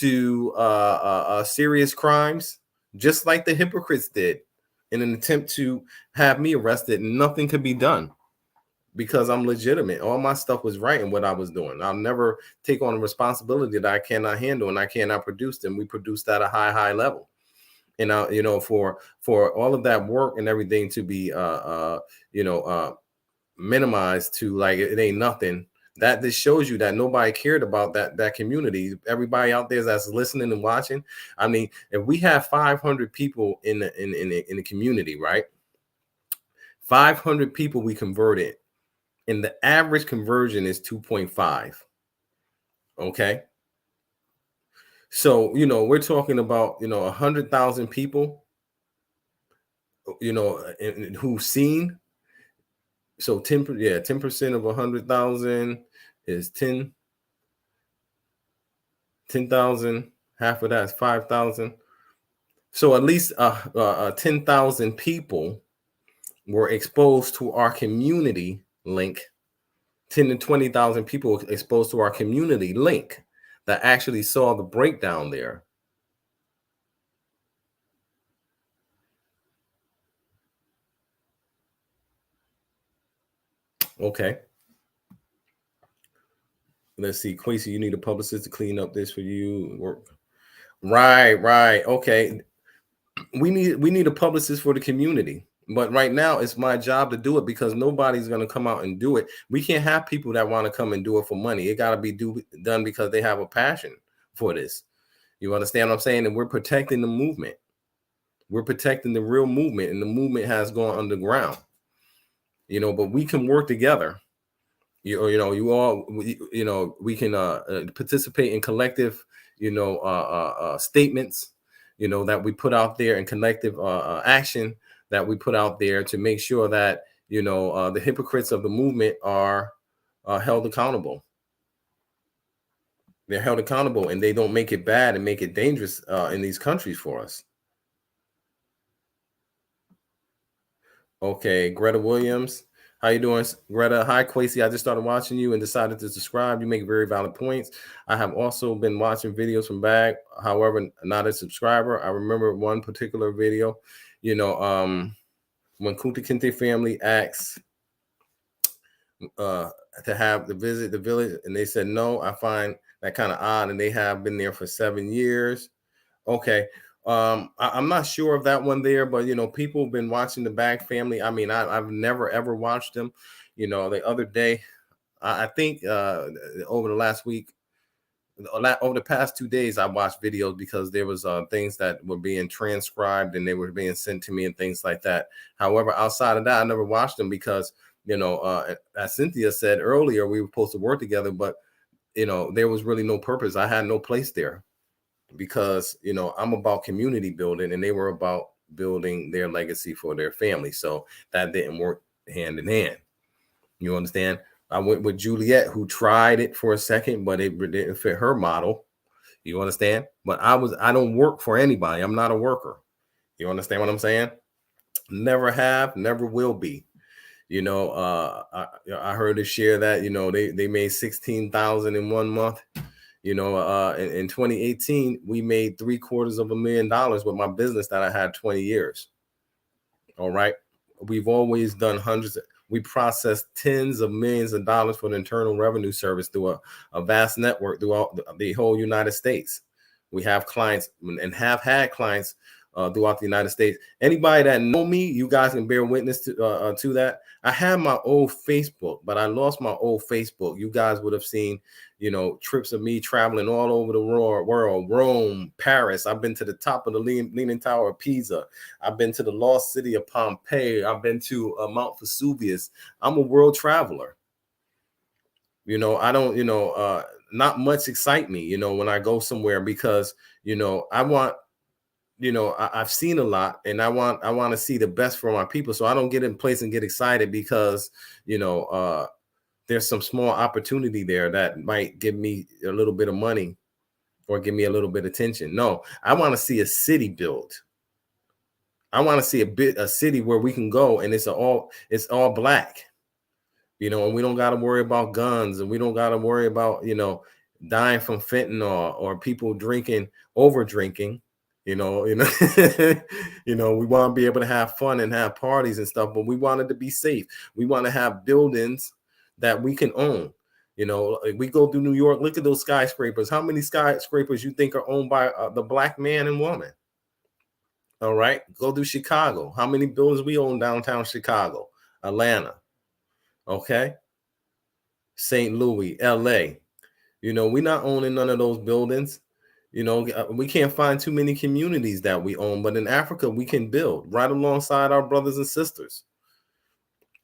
to serious crimes, just like the hypocrites did in an attempt to have me arrested. Nothing could be done because I'm legitimate. All my stuff was right in what I was doing. I'll never take on a responsibility that I cannot handle and I cannot produce them. We produced at a high level. And for all of that work and everything to be minimized to like it ain't nothing, that this shows you that nobody cared about that community. Everybody out there that's listening and watching. I mean, if we have 500 people in the community, right? 500 people we converted, and the average conversion is 2.5. Okay. So, we're talking about, 100,000 people, who've seen. So 10% of 100,000 is 10,000. Half of that is 5,000. So at least 10,000 people were exposed to our community link. 10 to 20,000 people exposed to our community link that actually saw the breakdown there. Okay. Let's see. Kwesi, you need a publicist to clean up this for you. Work. Right. Okay. We need a publicist for the community. But right now, it's my job to do it because nobody's going to come out and do it. We can't have people that want to come and do it for money. It got to be done because they have a passion for this. You understand what I'm saying? And we're protecting the movement. We're protecting the real movement, and the movement has gone underground. But we can work together. You all, we can participate in collective, statements, that we put out there, and collective action that we put out there to make sure that, the hypocrites of the movement are held accountable. They're held accountable, and they don't make it bad and make it dangerous in these countries for us. Okay, Greta Williams. How you doing, Greta? Hi, Kwesi. I just started watching you and decided to subscribe. You make very valid points. I have also been watching videos from back, however, not a subscriber. I remember one particular video, when Kunta Kinte family asks to have to visit the village, and they said no. I find that kind of odd, and they have been there for 7 years. Okay. I'm not sure of that one there, but people have been watching the Bag Family. I mean, I've never ever watched them. The other day, I think over the last week, over the past 2 days, I watched videos because there was things that were being transcribed and they were being sent to me and things like that. However, outside of that, I never watched them because as Cynthia said earlier, we were supposed to work together, but there was really no purpose. I had no place there because I'm about community building and they were about building their legacy for their family. So that didn't work hand in hand. You understand? I went with Juliet, who tried it for a second, but it didn't fit her model. You understand? But I don't work for anybody. I'm not a worker. You understand what I'm saying? Never have, never will be. I heard her share that, they made 16,000 in 1 month. In 2018, we made $750,000 with my business that I had 20 years. All right. We've always done we process tens of millions of dollars for the Internal Revenue Service through a vast network throughout the whole United States. We have clients and have had clients throughout the United States. Anybody that know me, you guys can bear witness to that. I had my old Facebook, but I lost my old Facebook. You guys would have seen, trips of me traveling all over the world, Rome, Paris. I've been to the top of the Leaning Tower of Pisa. I've been to the lost city of Pompeii. I've been to Mount Vesuvius. I'm a world traveler. I don't, not much excite me, when I go somewhere because, I want, I've seen a lot and I want to see the best for my people. So I don't get in place and get excited because, there's some small opportunity there that might give me a little bit of money or give me a little bit of attention. No, I want to see a city built. I want to see a city where we can go and it's all black, and we don't got to worry about guns and we don't got to worry about, dying from fentanyl or people over drinking. We want to be able to have fun and have parties and stuff, but we want it to be safe. We want to have buildings that we can own. We go through New York, look at those skyscrapers. How many skyscrapers you think are owned by the black man and woman? All right. Go to Chicago. How many buildings we own downtown Chicago, Atlanta? Okay. St. Louis, LA. We're not owning none of those buildings. We can't find too many communities that we own, but in Africa, we can build right alongside our brothers and sisters.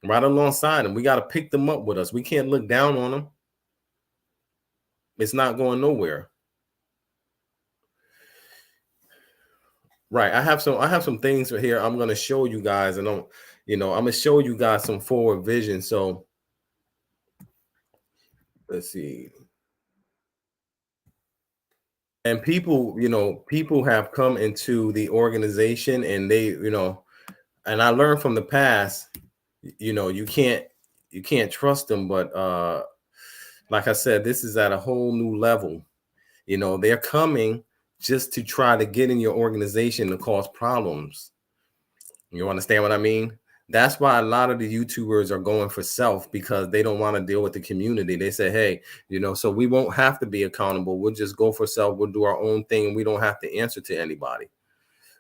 Right alongside them. We got to pick them up with us. We can't look down on them. It's not going nowhere. Right. I have some things here I'm going to show you guys, and I'm going to show you guys some forward vision. So let's see. And people have come into the organization and they, and I learned from the past, you can't trust them, but like I said, this is at a whole new level. They're coming just to try to get in your organization to cause problems. You understand what I mean? That's why a lot of the YouTubers are going for self, because they don't want to deal with the community. They say, hey, so we won't have to be accountable. We'll just go for self. We'll do our own thing. And we don't have to answer to anybody.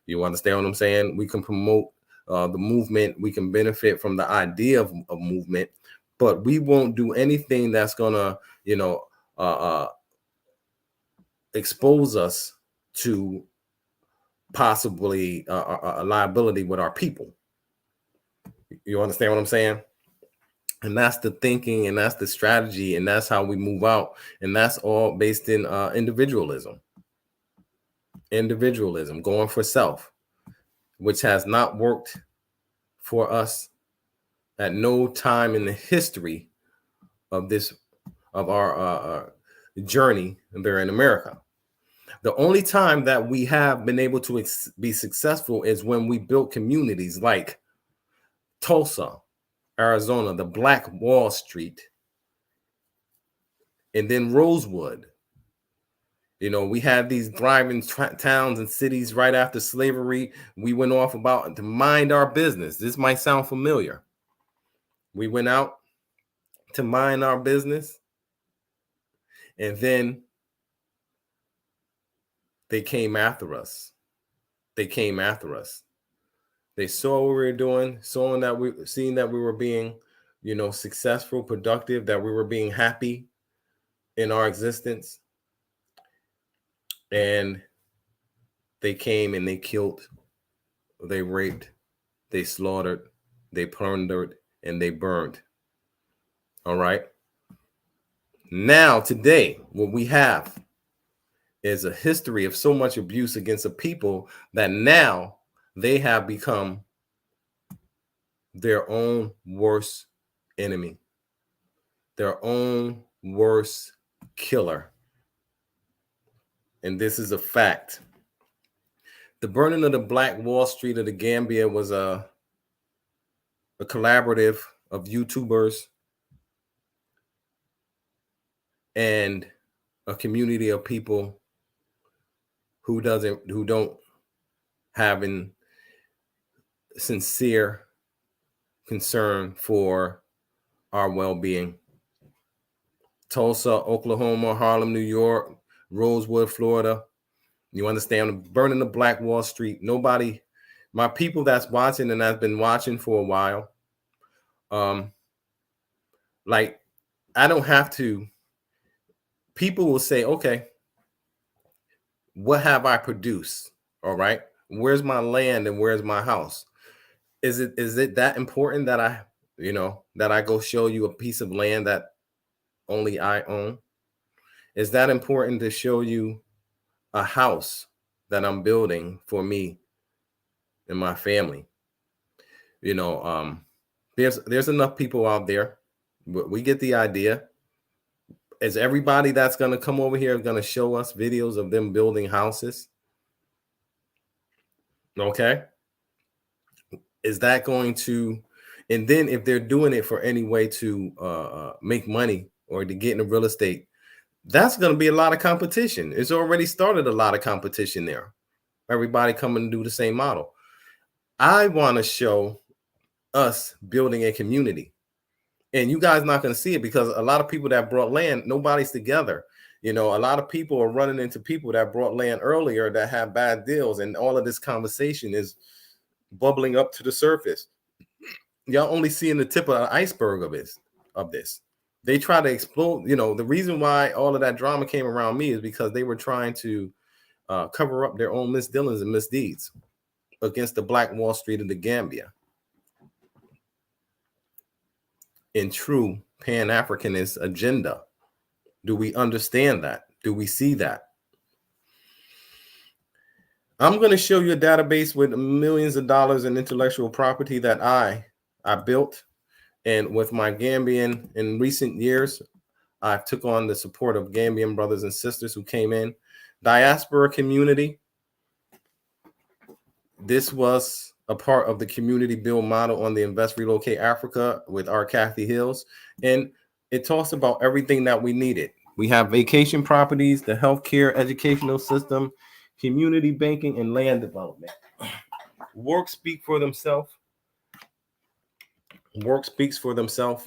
You understand what I'm saying? We can promote the movement. We can benefit from the idea of movement, but we won't do anything that's going to, expose us to possibly a liability with our people. You understand what I'm saying? And that's the thinking, and that's the strategy, and that's how we move out. And that's all based in individualism, going for self, which has not worked for us at no time in the history of our journey there in America. The only time that we have been able to be successful is when we built communities like Tulsa, Arizona, the Black Wall Street, and then Rosewood. We had these thriving towns and cities right after slavery. We went off about to mind our business. This might sound familiar. We went out to mind our business, and then they came after us. they came after us. They saw what we were doing, seeing that we were being, successful, productive, that we were being happy in our existence. And they came and they killed, they raped, they slaughtered, they plundered, and they burned. All right. Now, today, what we have is a history of so much abuse against a people that now they have become their own worst enemy, their own worst killer. And this is a fact. The burning of the Black Wall Street of the Gambia was a collaborative of YouTubers and a community of people who don't have an sincere concern for our well-being. Tulsa, Oklahoma, Harlem, New York, Rosewood, Florida. You understand, burning the Black Wall Street. Nobody, my people that's watching and has been watching for a while, like, I don't have to. People will say, okay, what have I produced? All right. Where's my land and where's my house? Is it that important that I go show you a piece of land that only I own? Is that important to show you a house that I'm building for me and my family? There's enough people out there. We get the idea. Is everybody that's going to come over here going to show us videos of them building houses? Okay. Is that going to, and then if they're doing it for any way to make money or to get into real estate, that's going to be a lot of competition. It's already started a lot of competition there. Everybody coming to do the same model. I want to show us building a community. And you guys not going to see it because a lot of people that brought land, nobody's together. A lot of people are running into people that brought land earlier that have bad deals. And all of this conversation is bubbling up to the surface. Y'all only seeing the tip of the iceberg of this. They try to explode. The reason why all of that drama came around me is because they were trying to cover up their own misdealings and misdeeds against the Black Wall Street of the Gambia. In true Pan-Africanist agenda. Do we understand that? Do we see that? I'm going to show you a database with millions of dollars in intellectual property that I built. And with my Gambian in recent years, I took on the support of Gambian brothers and sisters who came in. Diaspora community. This was a part of the community build model on the Invest Relocate Africa with our Kathy Hills. And it talks about everything that we needed. We have vacation properties, the healthcare, educational system, community banking, and land development. Work speaks for themselves. Work speaks for themselves.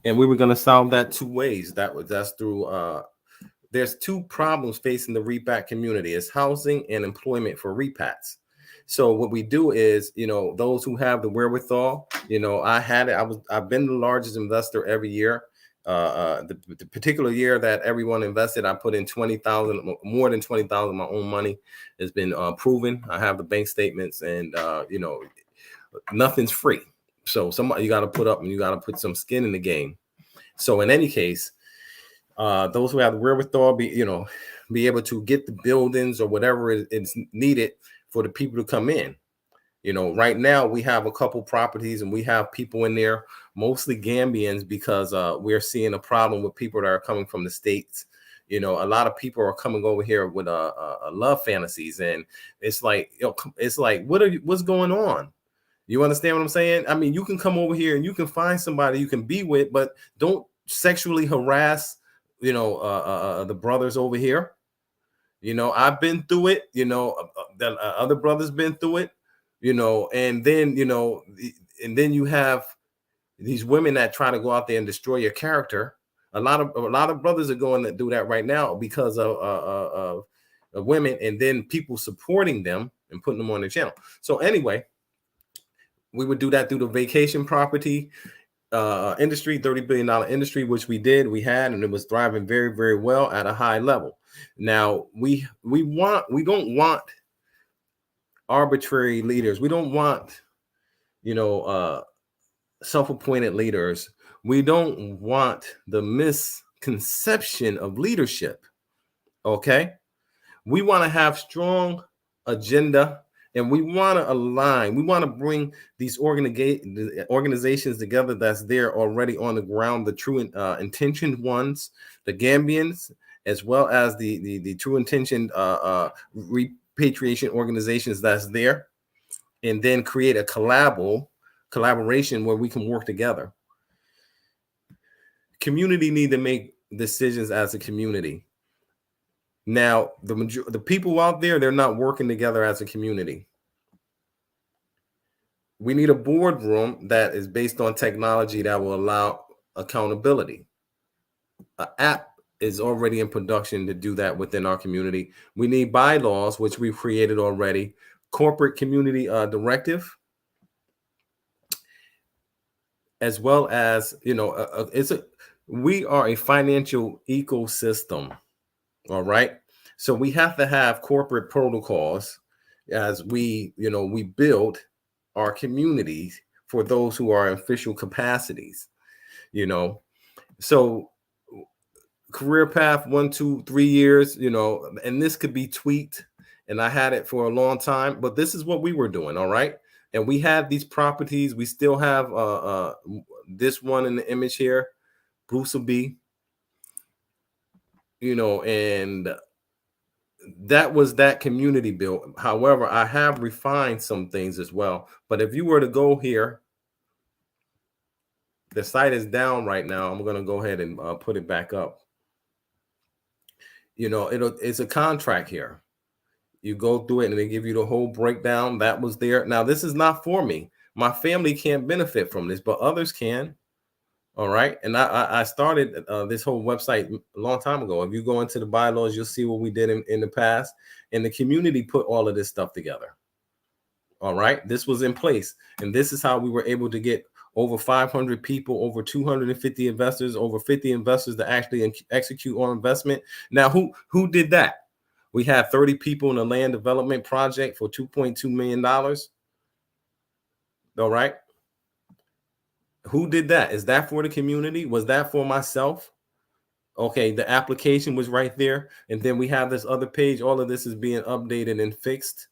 And we were going to solve that two ways. That's through there's two problems facing the repat community. It's housing and employment for repats. So what we do is, those who have the wherewithal, I've been the largest investor every year. The particular year that everyone invested, I put in more than 20,000 of my own money. Has been proven. I have the bank statements, and nothing's free. So you got to put up and you got to put some skin in the game. So in any case, those who have the wherewithal, be able to get the buildings or whatever is needed for the people to come in. Right now we have a couple properties and we have people in there, mostly Gambians, because we're seeing a problem with people that are coming from the States. A lot of people are coming over here with love fantasies, and it's like, what's going on? You understand what I'm saying? I mean, you can come over here and you can find somebody you can be with, but don't sexually harass, the brothers over here. I've been through it, that other brothers been through it, and then you have these women that try to go out there and destroy your character. A lot of brothers are going to do that right now because of women, and then people supporting them and putting them on the channel. So anyway, we would do that through the vacation property industry, $30 billion industry, which we had, and it was thriving very, very well at a high level. Now we don't want arbitrary leaders. We don't want, self-appointed leaders. We don't want the misconception of leadership. Okay. We want to have strong agenda, and we want to align. We want to bring these organizations together that's there already on the ground, the true intentioned ones, the Gambians, as well as the true intentioned repatriation organizations that's there, and then create a collaboration where we can work together. Community need to make decisions as a community. Now, the people out there, they're not working together as a community. We need a boardroom that is based on technology that will allow accountability. An app is already in production to do that within our community. We need bylaws, which we've created already, corporate community directive, as well as, we are a financial ecosystem. All right. So we have to have corporate protocols as we build our communities for those who are in official capacities, So career path 1, 2, 3 years, and this could be tweaked. And I had it for a long time, but this is what we were doing. All right. And we had these properties. We still have this one in the image here, Brusubi, and that was that community built. However, I have refined some things as well. But if you were to go here, the site is down right now. I'm going to go ahead and put it back up. It's a contract here. You go through it and they give you the whole breakdown. That was there. Now, this is not for me. My family can't benefit from this, but others can. All right. And I started this whole website a long time ago. If you go into the bylaws, you'll see what we did in the past. And the community put all of this stuff together. All right. This was in place. And this is how we were able to get over 500 people, over 250 investors, over 50 investors to actually execute on investment. Now, who did that? We had 30 people in a land development project for $2.2 million. All right. Who did that? Is that for the community? Was that for myself? Okay, the application was right there. And then we have this other page. All of this is being updated and fixed.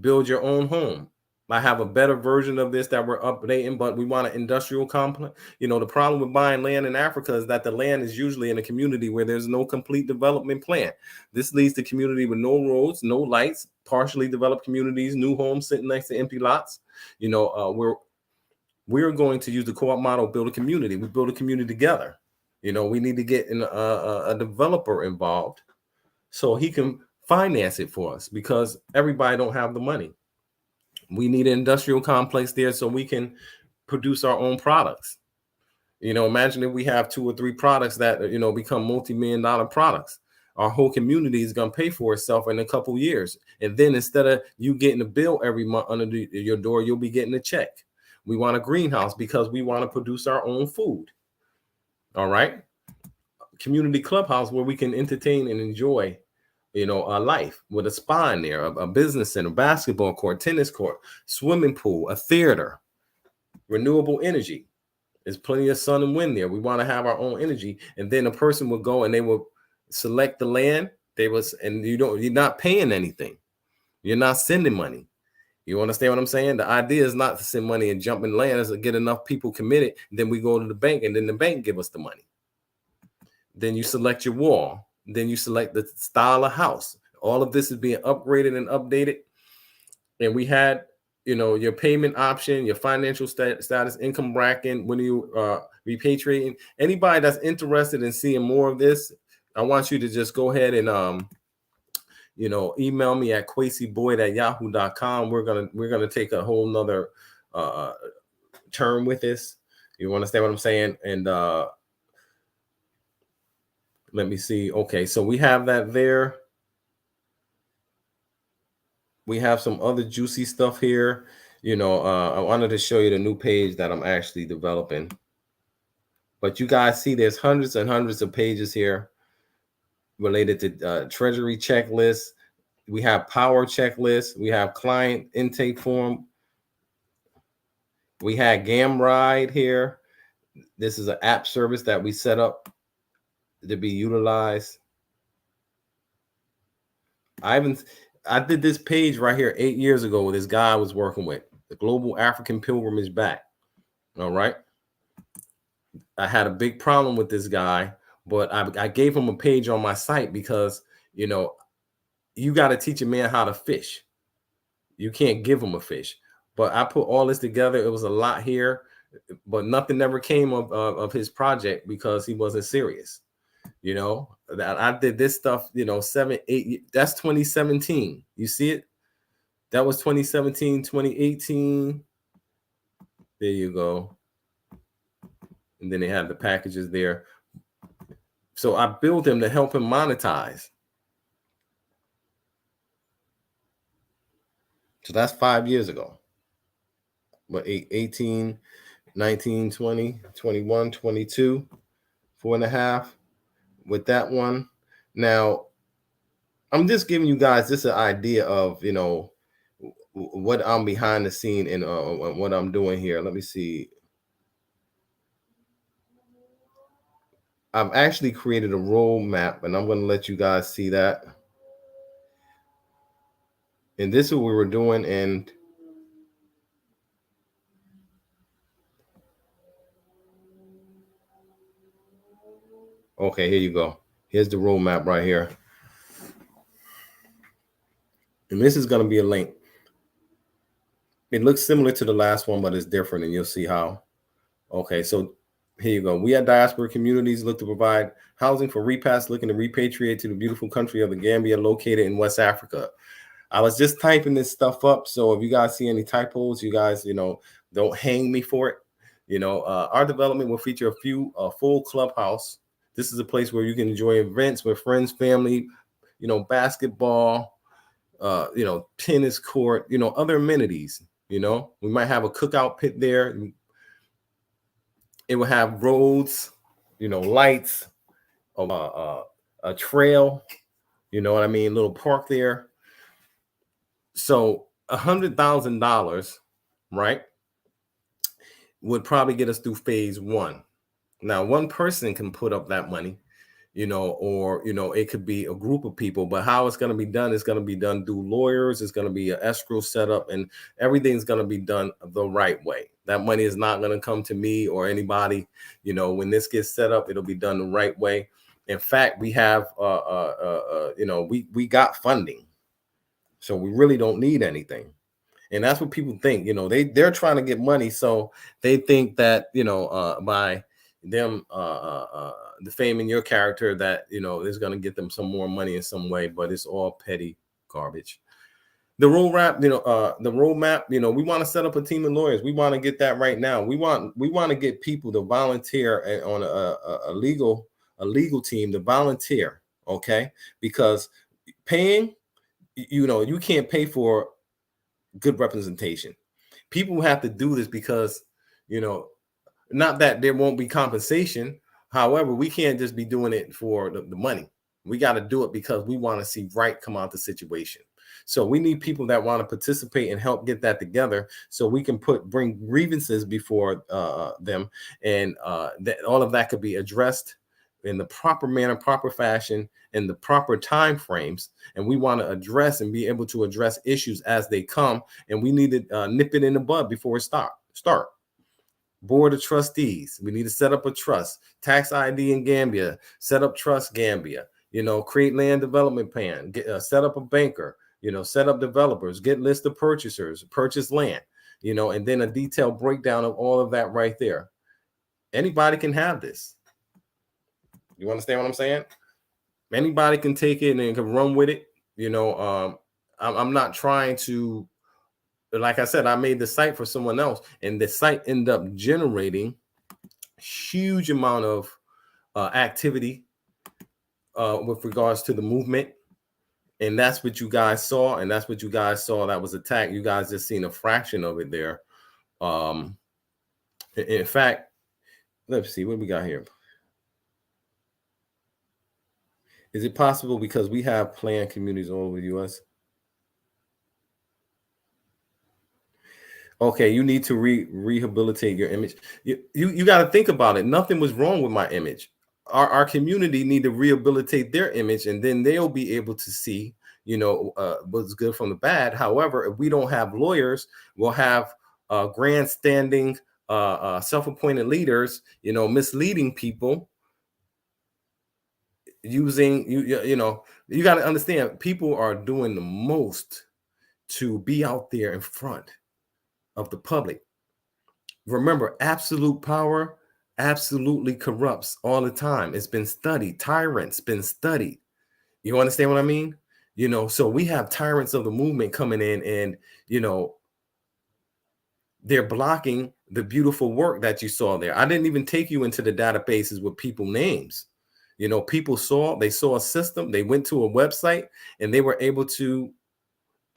Build your own home. I have a better version of this that we're updating, but we want an industrial complex. The problem with buying land in Africa is that the land is usually in a community where there's no complete development plan. This leads to community with no roads, no lights, partially developed communities, new homes sitting next to empty lots. We're going to use the co-op model, build a community. We build a community together. We need to get a developer involved so he can finance it for us, because everybody don't have the money. We need an industrial complex there so we can produce our own products. Imagine if we have 2 or 3 products that, become multi-million-dollar products. Our whole community is going to pay for itself in a couple years. And then instead of you getting a bill every month under your door, you'll be getting a check. We want a greenhouse because we want to produce our own food. All right. Community clubhouse where we can entertain and enjoy, a life with a spa in there, a business center, basketball court, tennis court, swimming pool, a theater, renewable energy. There's plenty of sun and wind there. We want to have our own energy. And then a person would go and they will select the land. You're not paying anything. You're not sending money. You understand what I'm saying? The idea is not to send money and jump in land, is to get enough people committed. Then we go to the bank and then the bank give us the money. Then you select your wall. Then you select the style of house. All of this is being upgraded and updated. And we had, your payment option, your financial status, income bracket, when you repatriating. Anybody that's interested in seeing more of this, I want you to just go ahead and email me at kwesiboyd@yahoo.com. We're gonna take a whole nother term with this. You understand what I'm saying? And Let me see. Okay, so we have that there. We have some other juicy stuff here. I wanted to show you the new page that I'm actually developing. But you guys see there's hundreds and hundreds of pages here related to treasury checklists. We have power checklists. We have client intake form. We had Gamride here. This is an app service that we set up to be utilized. I did this page right here 8 years ago with this guy I was working with, the Global African Pilgrimage Back. All right. I had a big problem with this guy, but I gave him a page on my site because, you got to teach a man how to fish. You can't give him a fish. But I put all this together. It was a lot here, but nothing ever came of his project because he wasn't serious. That I did this stuff, 7, 8, that's 2017. You see it? That was 2017, 2018. There you go. And then they have the packages there. So I built him to help him monetize. So that's 5 years ago. But 18, 19, 20, 21, 22, 4.5 with that one. Now, I'm just giving you guys just an idea of, what I'm behind the scene and what I'm doing here. Let me see. I've actually created a roadmap, and I'm going to let you guys see that. And this is what we were doing. And okay, here you go. Here's the roadmap right here. And this is going to be a link. It looks similar to the last one, but it's different, and you'll see how. Okay, so here you go. We at Diaspora Communities look to provide housing for repats looking to repatriate to the beautiful country of the Gambia, located in West Africa. I was just typing this stuff up, so if you guys see any typos, you guys, don't hang me for it. Our development will feature a full clubhouse. This is a place where you can enjoy events with friends, family, basketball, tennis court, other amenities. We might have a cookout pit there. It will have roads, lights, a trail, you know what I mean? Little park there. So $100,000, right, would probably get us through phase one. Now, one person can put up that money, or, it could be a group of people, but how it's going to be done is going to be done through lawyers. It's going to be an escrow setup, and everything's going to be done the right way. That money is not going to come to me or anybody. When this gets set up, it'll be done the right way. In fact, we have, we got funding, so we really don't need anything. And that's what people think. They're trying to get money, so they think that by them defaming your character that is going to get them some more money in some way, but it's all petty garbage. The roadmap, we want to set up a team of lawyers. We want to get that right now. We want to get people to volunteer on a legal team to volunteer, okay? Because paying, you can't pay for good representation. People have to do this because, not that there won't be compensation. However, we can't just be doing it for the money. We got to do it because we want to see right come out the situation. So we need people that want to participate and help get that together, so we can bring grievances before them, and that all of that could be addressed in the proper manner, proper fashion, in the proper time frames. And we want to address and be able to address issues as they come, and we need to nip it in the bud before it start. Board of trustees, we need to set up a trust. Tax ID in Gambia, set up trust Gambia. Create land development plan, set up a banker. Set up developers, get list of purchasers, purchase land, and then a detailed breakdown of all of that right there. Anybody can have this. You understand what I'm saying? Anybody can take it and can run with it. I'm not trying to, like I said, I made the site for someone else, and the site ended up generating huge amount of activity. with regards to the movement. And that's what you guys saw. And that's what you guys saw that was attacked. You guys just seen a fraction of it there. In fact, let's see what we got here. Is it possible because we have planned communities all over the U.S.? Okay, you need to rehabilitate your image. You got to think about it. Nothing was wrong with my image. Our community need to rehabilitate their image, and then they'll be able to see, what's good from the bad. However, if we don't have lawyers, we'll have grandstanding, self-appointed leaders, misleading people, using you got to understand, people are doing the most to be out there in front of the public. Remember, absolute power absolutely corrupts all the time. It's been studied. Tyrants been studied. You understand what I mean? So we have tyrants of the movement coming in, and they're blocking the beautiful work that you saw there. I didn't even take you into the databases with people names. People saw a system. They went to a website and they were able to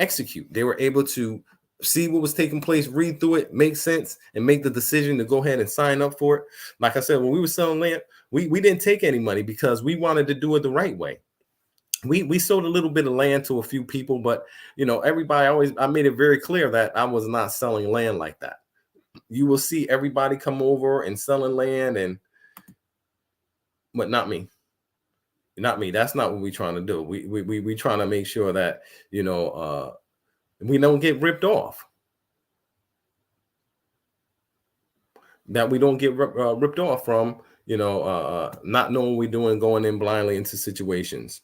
execute. They were able to see what was taking place, read through it, make sense, and make the decision to go ahead and sign up for it. Like I said, when we were selling land, we didn't take any money because we wanted to do it the right way. We sold a little bit of land to a few people, but everybody I made it very clear that I was not selling land like that. You will see everybody come over and selling land, but not me. Not me. That's not what we're trying to do. We trying to make sure that we don't get ripped off. That we don't get ripped off from not knowing what we're doing, going in blindly into situations.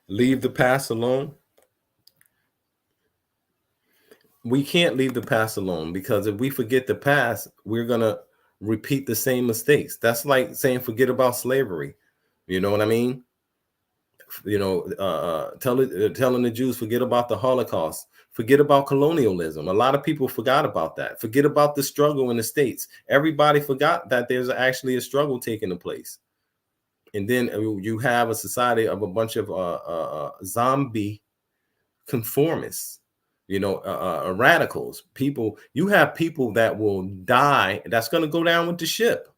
Leave the past alone. We can't leave the past alone, because if we forget the past, we're gonna repeat the same mistakes. That's like saying forget about slavery. You know what I mean? Telling the Jews forget about the Holocaust, forget about colonialism. A lot of people forgot about that. Forget about the struggle in the States. Everybody forgot that there's actually a struggle taking place. And then you have a society of a bunch of zombie conformists, radicals. People, you have people that will die. That's going to go down with the ship.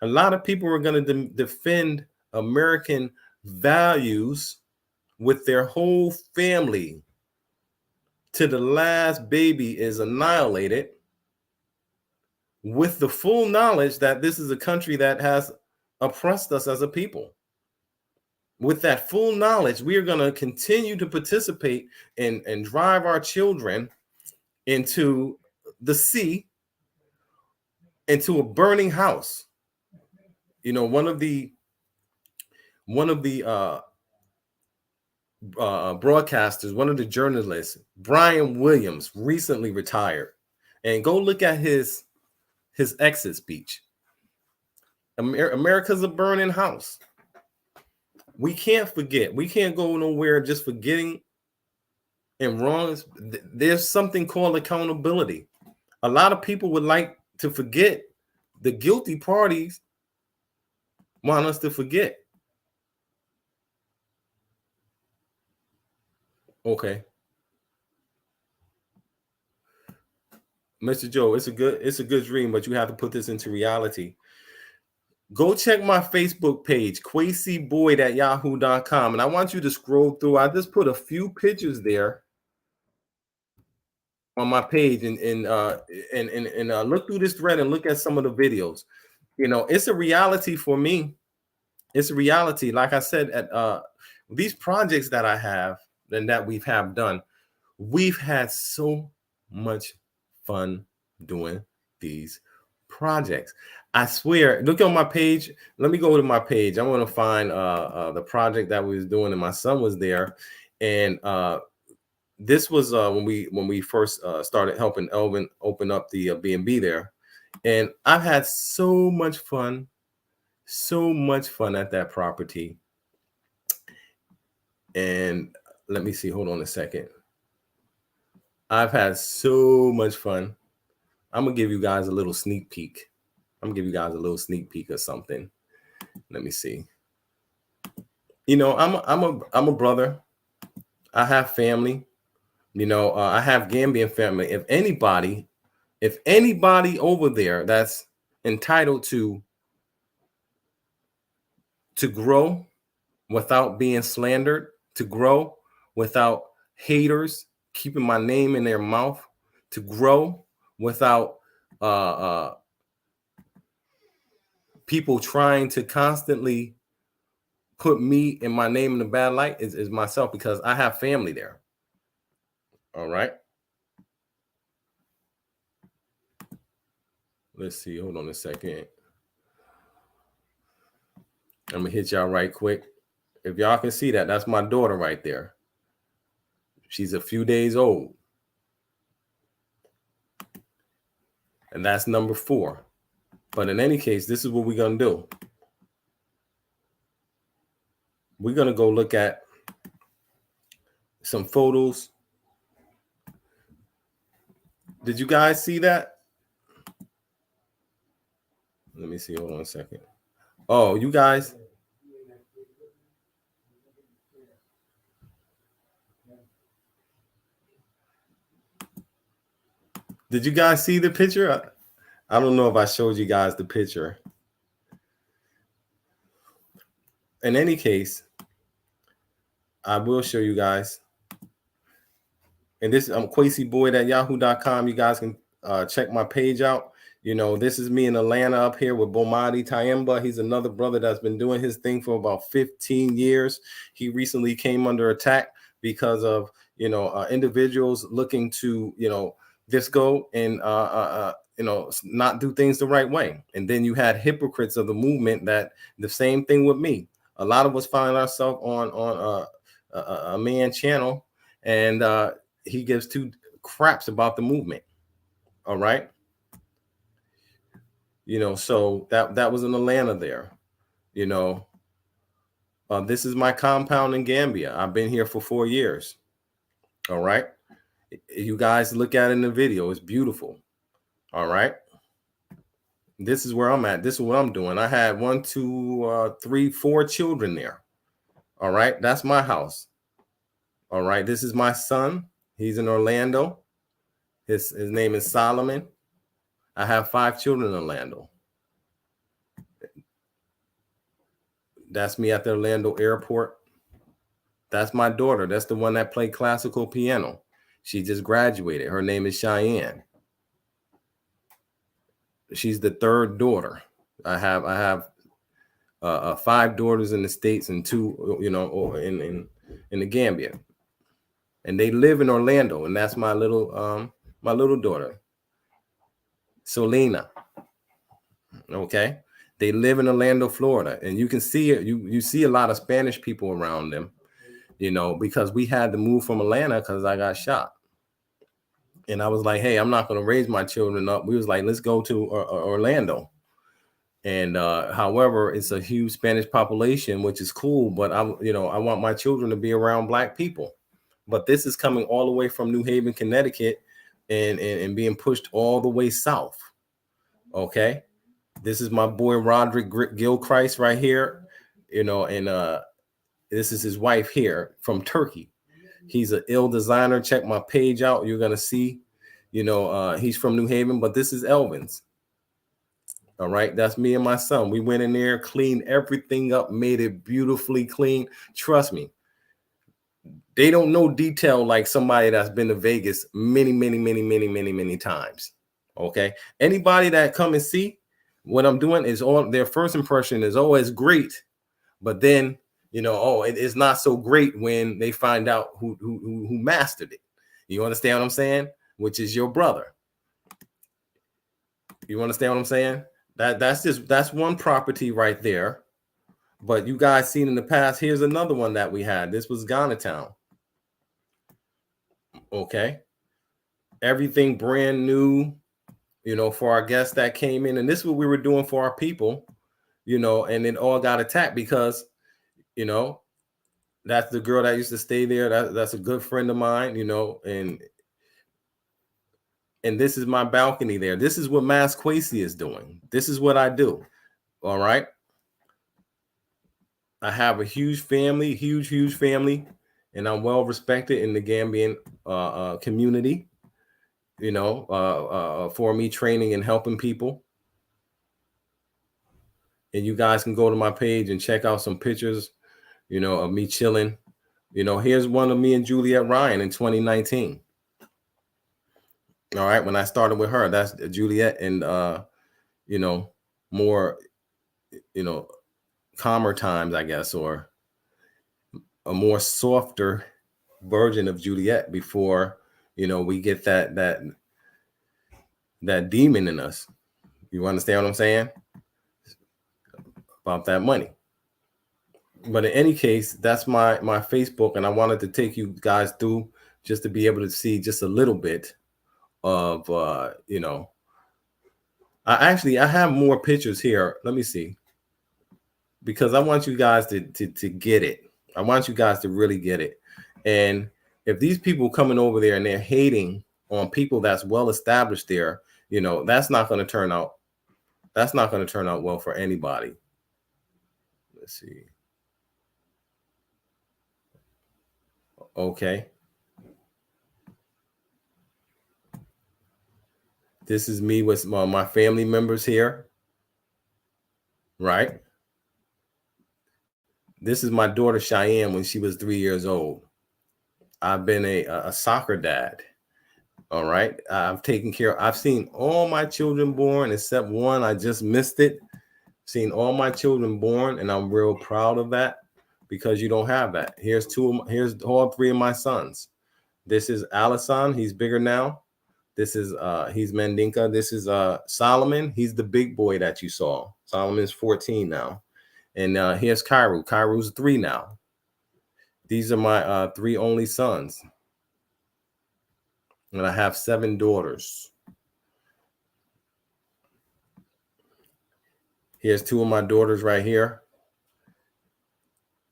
A lot of people are going to defend American values with their whole family till the last baby is annihilated, with the full knowledge that this is a country that has oppressed us as a people. With that full knowledge, we are going to continue to participate and drive our children into the sea, into a burning house. One of the broadcasters, one of the journalists, Brian Williams, recently retired. And go look at his exit speech. America's a burning house. We can't forget. We can't go nowhere just forgetting and wrongs. There's something called accountability. A lot of people would like to forget. The guilty parties want us to forget. Okay. Mr. Joe, it's a good dream, but you have to put this into reality. Go check my Facebook page, Kwesi Boyd at yahoo.com. And I want you to scroll through. I just put a few pictures there on my page, and look through this thread and look at some of the videos. It's a reality for me. It's a reality. Like I said, at these projects that I have and that we've done, we've had so much fun doing these projects. I swear, look on my page. Let me go to my page. I want to find the project that we was doing, and my son was there. And this was when we first started helping Elvin open up the B&B there. And I've had so much fun at that property. And let me see, hold on a second. I've had so much fun. I'm gonna give you guys a little sneak peek. I'm gonna give you guys a little sneak peek of something. Let me see. You know, I'm a brother. I have family. You know, I have Gambian family. If anybody over there that's entitled to grow without being slandered, to grow without haters keeping my name in their mouth, to grow without people trying to constantly put me and my name in a bad light is myself, because I have family there. All right. Let's see. Hold on a second. I'm gonna hit y'all right quick. If y'all can see that, that's my daughter right there. She's a few days old. And that's number 4. But in any case, this is what we're gonna do. We're gonna go look at some photos. Did you guys see that? Let me see. Hold on a second. Oh, you guys. Did you guys see the picture? I don't know if I showed you guys the picture. In any case, I will show you guys. And this, I'm Kwesi Boyd at yahoo.com. You guys can check my page out. You know, this is me in Atlanta up here with Bomadi Tyemba. He's another brother that's been doing his thing for about 15 years. He recently came under attack because of, you know, individuals looking to, you know, just go and, you know, not do things the right way. And then you had hypocrites of the movement that the same thing with me. A lot of us find ourselves on a man channel, and he gives 2 craps about the movement. All right. You know, so that was in Atlanta there. You know, this is my compound in Gambia. I've been here for 4 years. All right. You guys look at it in the video. It's beautiful. All right. This is where I'm at. This is what I'm doing. I had 1, 2, 3, 4 children there. All right. That's my house. All right. This is my son. He's in Orlando. His name is Solomon. I have 5 children in Orlando. That's me at the Orlando airport. That's my daughter. That's the one that played classical piano. She just graduated. Her name is Cheyenne. She's the 3rd daughter. I have 5 daughters in the States and 2, you know, in the Gambia. And they live in Orlando, and that's my little daughter, Solina. Okay. They live in Orlando, Florida, and you can see it. You see a lot of Spanish people around them, you know, because we had to move from Atlanta because I got shot. And I was like, hey, I'm not going to raise my children up. We was like, let's go to Orlando. And however, it's a huge Spanish population, which is cool. But I want my children to be around Black people. But this is coming all the way from New Haven, Connecticut, and being pushed all the way south. Okay. This is my boy Roderick Gilchrist right here, you know, and this is his wife here from Turkey. He's an ill designer. Check my page out. You're gonna see, you know, he's from New Haven, but this is Elvin's. All right, that's me and my son. We went in there, cleaned everything up, made it beautifully clean. Trust me, they don't know detail like somebody that's been to Vegas many times. Okay, anybody that come and see what I'm doing is all their first impression is always great, but then, you know, it's not so great when they find out who mastered it. You understand what I'm saying? Which is your brother. You understand what I'm saying? That's one property right there. But you guys seen in the past, here's another one that we had. This was Ghana Town. Okay. Everything brand new, you know, for our guests that came in. And this is what we were doing for our people, you know, and it all got attacked because, you know, that's the girl that used to stay there. That's a good friend of mine, you know, and And this is my balcony there. This is what Mass Kwesi is doing. This is what I do. All right. I have a huge family, huge family, and I'm well respected in the Gambian community, for me training and helping people. And you guys can go to my page and check out some pictures, of me chilling. Here's one of me and Juliet Ryan in 2019. All right, when I started with her, that's Juliet, and more, calmer times, I guess, or a more softer version of Juliet before, we get that demon in us. You understand what I'm saying? About that money. But in any case, that's my Facebook, and I wanted to take you guys through just to be able to see just a little bit of I have more pictures here. Let me see, because I want you guys to get it. I want you guys to really get it. And if these people coming over there and they're hating on people that's well established there, that's not going to turn out. That's not going to turn out well for anybody. Let's see. Okay. This is me with my family members here. Right. This is my daughter Cheyenne when she was 3 years old. I've been a soccer dad. All right. I've seen all my children born except one. I just missed it. Seen all my children born, and I'm real proud of that, because you don't have that. Here's all three of my sons. This is Allison. He's bigger now. This is he's Mandinka. This is Solomon. He's the big boy that you saw. Solomon's 14 now. And here's Cairo. Cairo's 3 now. These are my 3 only sons. And I have 7 daughters. Here's 2 of my daughters right here.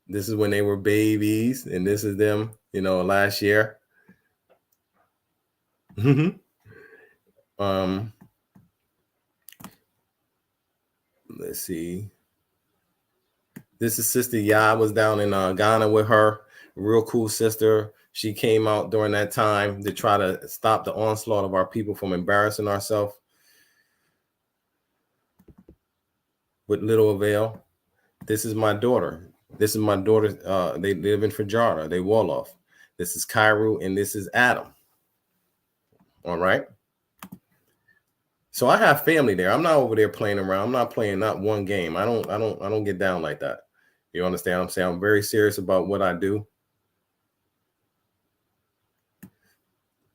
This is when they were babies, and this is them, last year. Let's see. This is Sister Ya. I was down in Ghana with her. Real cool sister. She came out during that time to try to stop the onslaught of our people from embarrassing ourselves with little avail. This is my daughter. This is my daughter. They live in Fajardo. They Wolof. This is Cairo, and this is Adam. All right. So I have family there. I'm not over there playing around. I'm not playing not one game. I don't get down like that. You understand what I'm saying? I'm very serious about what I do.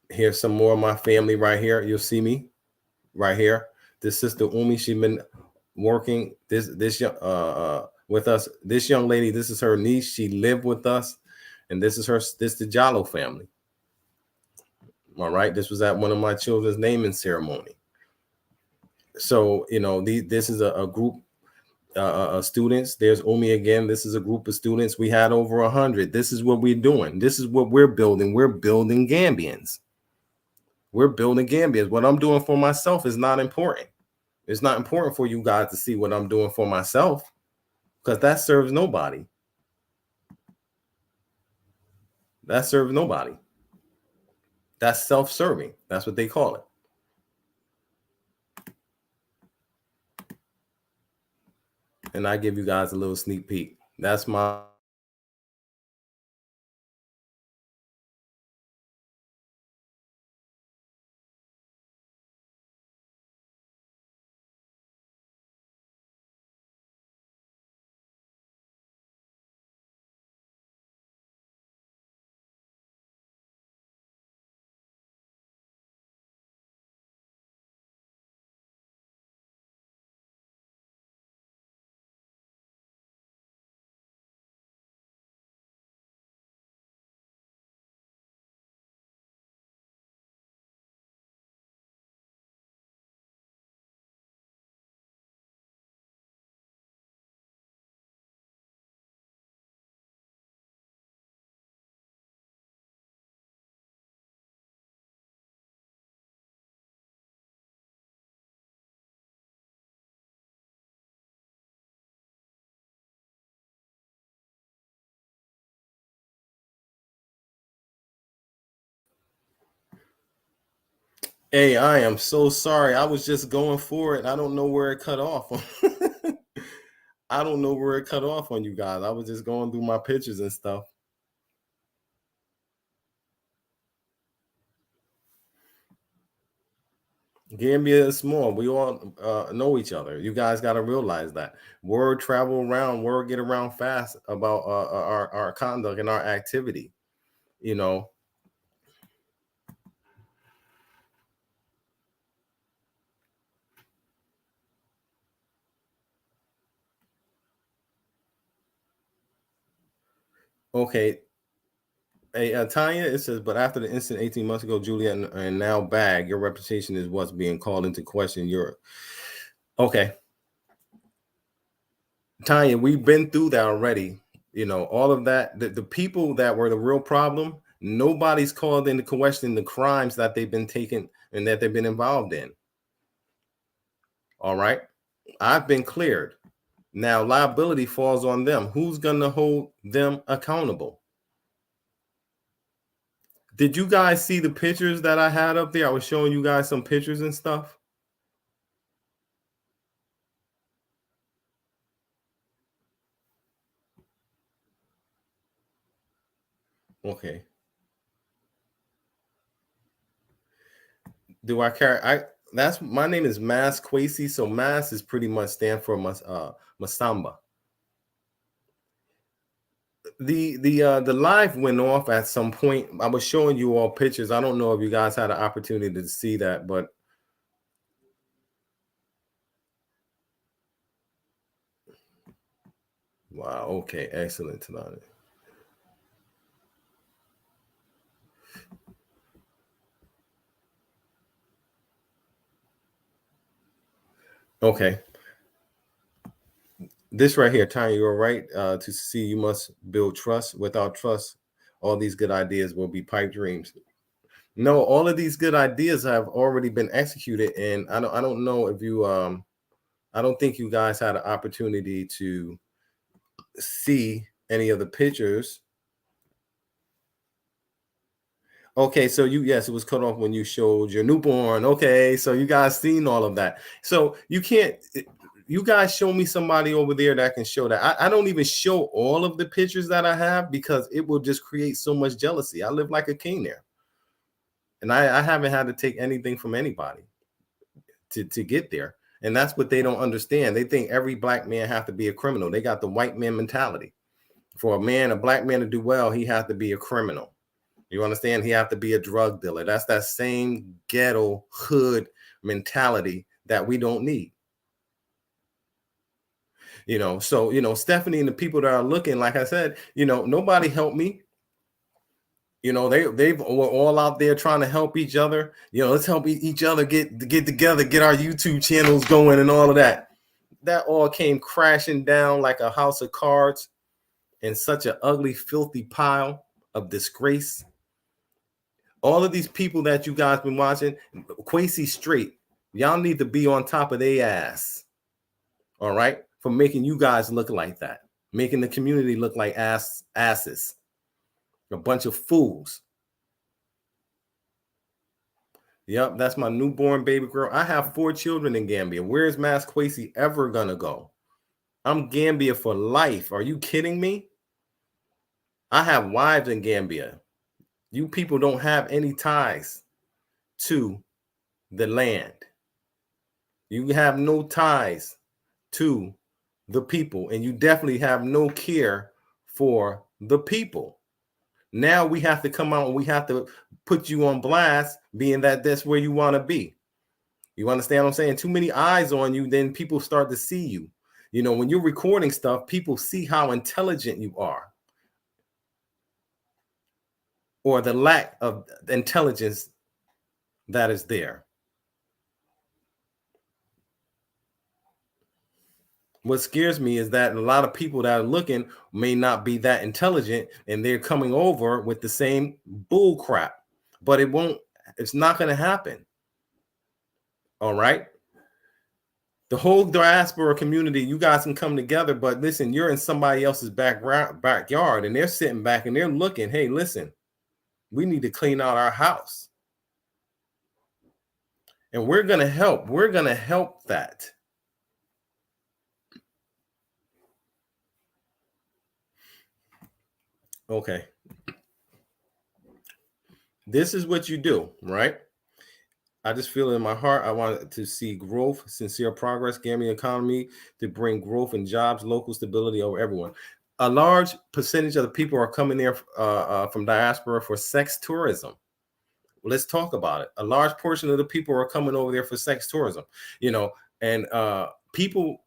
Here's some more of my family right here. You'll see me right here. This sister Umi, she's been working this with us. This young lady, this is her niece. She lived with us, and this is the Jallo family. All right. This was at one of my children's naming ceremony. So this is a group students. There's Umi again. This is a group of students. We had over 100. This is what we're doing. This is what we're building. We're building Gambians. We're building Gambians. What I'm doing for myself is not important. It's not important for you guys to see what I'm doing for myself, because that serves nobody. That serves nobody. That's self-serving. That's what they call it. And I give you guys a little sneak peek. That's my Hey, I am so sorry. I was just going for it. I don't know where it cut off. I don't know where it cut off on you guys. I was just going through my pictures and stuff. Gambia is small. We all know each other. You guys got to realize that word travel around, word get around fast about our conduct and our activity. You know. Okay. Hey, Tanya, it says, but after the incident 18 months ago, Juliet and now Bag, your reputation is what's being called into question. You're okay. Tanya, we've been through that already. You know, all of that. The people that were the real problem, nobody's called into question the crimes that they've been taken and that they've been involved in. All right. I've been cleared. Now liability falls on them. Who's going to hold them accountable? Did you guys see the pictures that I had up there? I was showing you guys some pictures and stuff. Okay. Do I carry? That's my name is Mas Kwesi. So Mas is pretty much stand for Masamba. The live went off at some point. I was showing you all pictures. I don't know if you guys had an opportunity to see that, but wow. Okay, excellent tonight. Okay. This right here, Tanya, you're right. To see, you must build trust. Without trust, all these good ideas will be pipe dreams. No, all of these good ideas have already been executed, and I don't know if you I don't think you guys had an opportunity to see any of the pictures. Okay, so yes, it was cut off when you showed your newborn. Okay, so you guys seen all of that. So you can't. You guys show me somebody over there that can show that. I don't even show all of the pictures that I have because it will just create so much jealousy. I live like a king there, and I haven't had to take anything from anybody to get there. And that's what they don't understand. They think every black man have to be a criminal. They got the white man mentality. For a black man to do well, he has to be a criminal. You understand? He have to be a drug dealer. That's that same ghetto hood mentality that we don't need. So Stephanie and the people that are looking, like I said, nobody helped me. They were all out there trying to help each other. Let's help each other get together, get our YouTube channels going, and all of that. That all came crashing down like a house of cards in such an ugly, filthy pile of disgrace. All of these people that you guys been watching, Kwesi straight, y'all need to be on top of their ass. All right, for making you guys look like that, making the community look like asses, a bunch of fools. Yep, that's my newborn baby girl. I have 4 children in Gambia. Where's Mas Kwesi ever gonna go? I'm Gambia for life. Are you kidding me? I have wives in Gambia. You people don't have any ties to the land. You have no ties to the people, and you definitely have no care for the people. Now we have to come out and we have to put you on blast, being that that's where you want to be. You understand what I'm saying? Too many eyes on you, then people start to see you. When you're recording stuff, people see how intelligent you are, or the lack of intelligence that is there. What scares me is that a lot of people that are looking may not be that intelligent, and they're coming over with the same bull crap, but it's not going to happen. All right. The whole diaspora community, you guys can come together, but listen, you're in somebody else's backyard, and they're sitting back and they're looking, hey, listen, we need to clean out our house. And we're going to help. We're going to help that. Okay. This is what you do, right? I just feel in my heart, I want to see growth, sincere progress, Gambia economy to bring growth and jobs, local stability over everyone. A large percentage of the people are coming there from diaspora for sex tourism. Let's talk about it. A large portion of the people are coming over there for sex tourism, and people,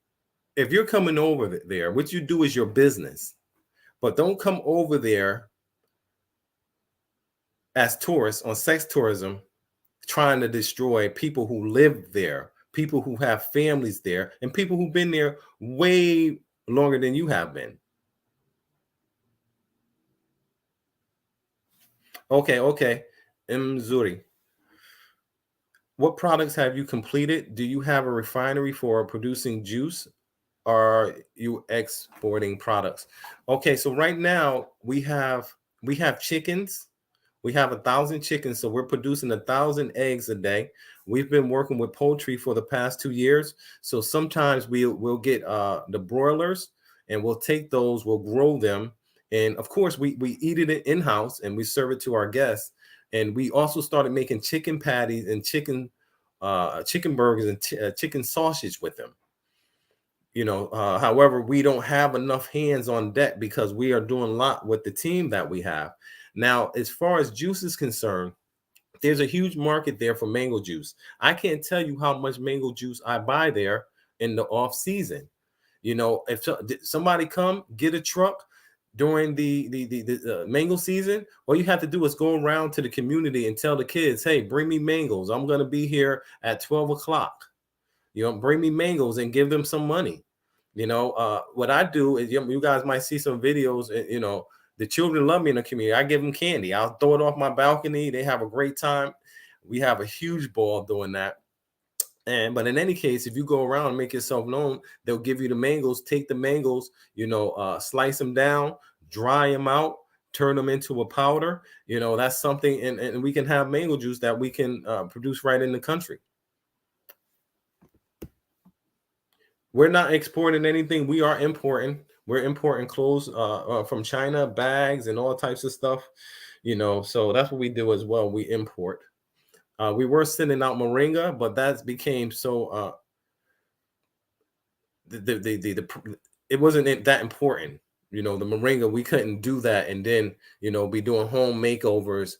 if you're coming over there, what you do is your business, but don't come over there as tourists on sex tourism trying to destroy people who live there, people who have families there, and people who've been there way longer than you have been. Okay. Mzuri, what products have you completed? Do you have a refinery for producing juice? Are you exporting products? Okay, so right now we have chickens. We have 1,000 chickens, so we're producing 1,000 eggs a day. We've been working with poultry for the past 2 years, so sometimes we'll get the broilers, and we'll take those, we'll grow them, and of course we eat it in house and we serve it to our guests. And we also started making chicken patties and chicken burgers and chicken sausage with them. However, we don't have enough hands on deck because we are doing a lot with the team that we have. Now, as far as juice is concerned, there's a huge market there for mango juice. I can't tell you how much mango juice I buy there in the off season. If somebody come get a truck during the mango season, all you have to do is go around to the community and tell the kids, hey, bring me mangoes. I'm going to be here at 12 o'clock. Bring me mangoes and give them some money. What I do is, you guys might see some videos, the children love me in the community. I give them candy. I'll throw it off my balcony. They have a great time. We have a huge ball doing that. But in any case, if you go around and make yourself known, they'll give you the mangoes. Take the mangoes, slice them down, dry them out, turn them into a powder. That's something, and we can have mango juice that we can produce right in the country. We're not exporting anything. We are importing. We're importing clothes from China, bags, and all types of stuff. So that's what we do as well. We import. We were sending out moringa, but that became so. It wasn't that important. The moringa, we couldn't do that, and then be doing home makeovers.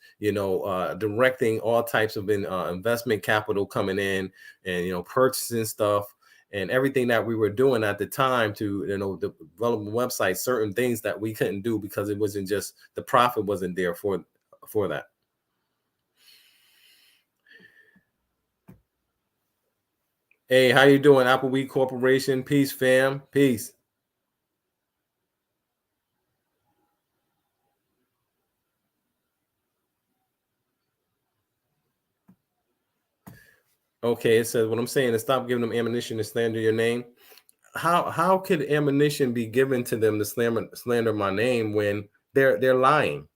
Directing all types of investment capital coming in, and purchasing stuff. And everything that we were doing at the time to develop a website, certain things that we couldn't do because it wasn't just the profit wasn't there for that. Hey, how you doing, Appleweed Corporation? Peace, fam. Peace. Okay, it says what I'm saying is stop giving them ammunition to slander your name. How could ammunition be given to them to slander my name when they're lying?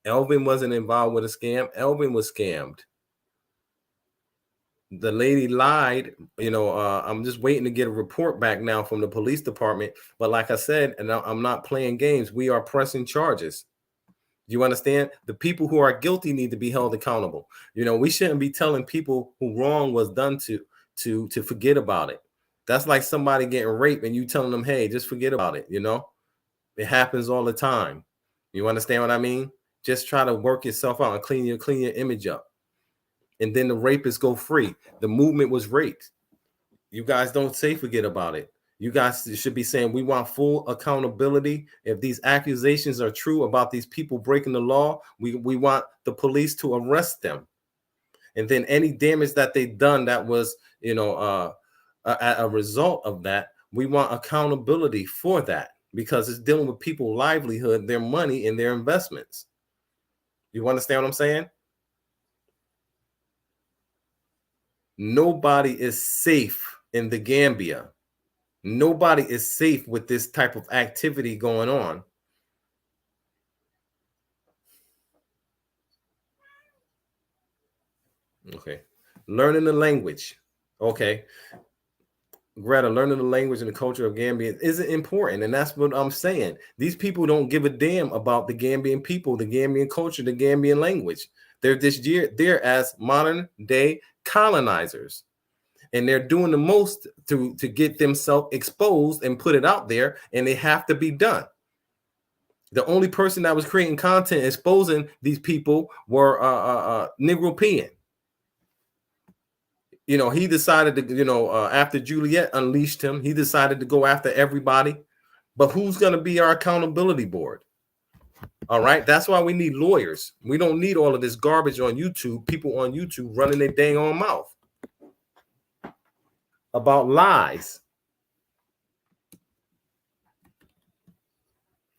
Elvin wasn't involved with a scam. Elvin was scammed. The lady lied. I'm just waiting to get a report back now from the police department. But like I said, and I'm not playing games. We are pressing charges. You understand? The people who are guilty need to be held accountable. We shouldn't be telling people who wrong was done to forget about it. That's like somebody getting raped and you telling them, hey, just forget about it. It happens all the time. You understand what I mean? Just try to work yourself out and clean your image up. And then the rapists go free. The movement was raped. You guys don't say forget about it. You guys should be saying we want full accountability. If these accusations are true about these people breaking the law, we want the police to arrest them. And then any damage that they've done that was, a result of that, we want accountability for that because it's dealing with people's livelihood, their money, and their investments. You understand what I'm saying? Nobody is safe in the Gambia. Nobody is safe with this type of activity going on. Okay. Learning the language. Okay. Greta, learning the language and the culture of Gambia isn't important. And that's what I'm saying. These people don't give a damn about the Gambian people, the Gambian culture, the Gambian language. They're there as modern day colonizers. And they're doing the most to get themselves exposed and put it out there. And they have to be done. The only person that was creating content exposing these people were Negropean. You know, he decided to, after Juliet unleashed him, he decided to go after everybody. But who's going to be our accountability board? All right. That's why we need lawyers. We don't need all of this garbage on YouTube, people on YouTube running their dang on mouth about lies.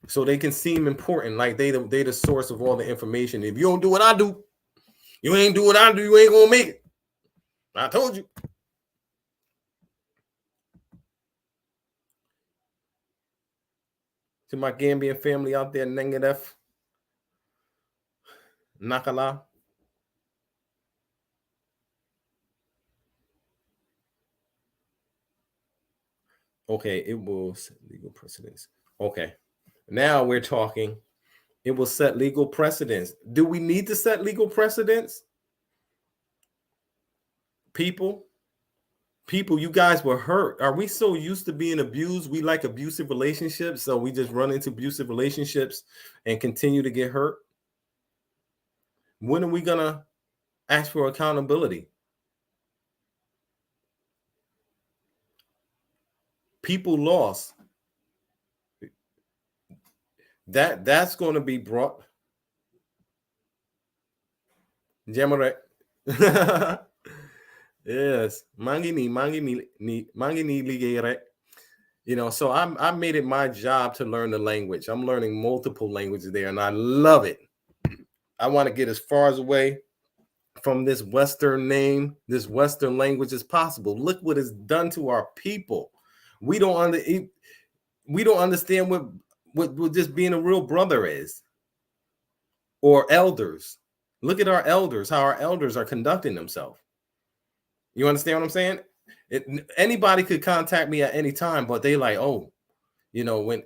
So they can seem important, like they the source of all the information. If you don't do what I do, you ain't do what I do, you ain't going to make it. I told you. To my Gambian family out there, Nengadef, Nakala. Okay, it will set legal precedence. Okay, now we're talking. It will set legal precedence. Do we need to set legal precedence? People, you guys were hurt. Are we so used to being abused? We like abusive relationships, so we just run into abusive relationships and continue to get hurt. When are we gonna ask for accountability? People lost. That's going to be brought. Jamare. Yes, mangini ligere. You know, so I made it my job to learn the language. I'm learning multiple languages there, and I love it. I want to get as far as away from this Western name, this Western language as possible. Look what it's done to our people. We don't understand what just being a real brother is, or elders. Look at our elders, how our elders are conducting themselves. You understand what I'm saying? Anybody could contact me at any time, but they like, oh, when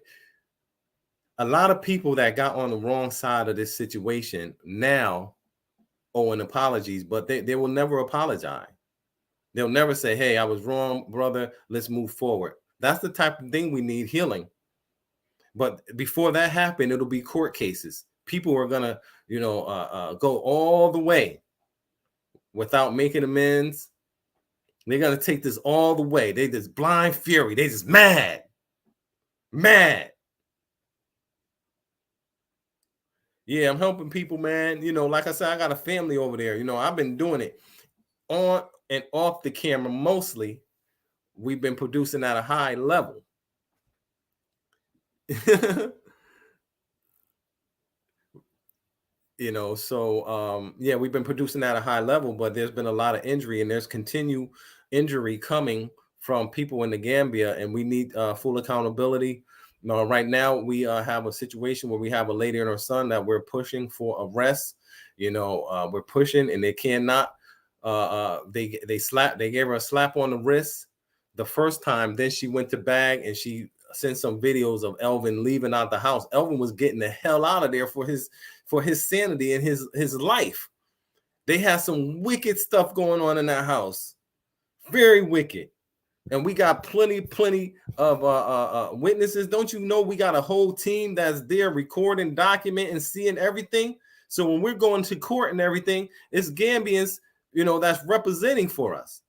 a lot of people that got on the wrong side of this situation now owe an apologies, but they will never apologize. They'll never say, hey, I was wrong, brother. Let's move forward. That's the type of thing we need, healing. But before that happened, it'll be court cases. People are gonna, go all the way without making amends. They're gonna take this all the way. They just blind fury. They just mad. Yeah, I'm helping people, man. Like I said, I got a family over there. I've been doing it on and off the camera mostly. We've been producing at a high level. So yeah, we've been producing at a high level, but there's been a lot of injury, and there's continued injury coming from people in the Gambia, and we need full accountability. Right now we have a situation where we have a lady and her son that we're pushing for arrest. We're pushing, and they cannot. They gave her a slap on the wrist the first time. Then she went to bag, and she sent some videos of Elvin leaving out the house. Elvin was getting the hell out of there for his sanity and his life. They had some wicked stuff going on in that house, very wicked. And we got plenty of witnesses. Don't you know we got a whole team that's there recording, documenting, seeing everything. So when we're going to court and everything, it's Gambians, that's representing for us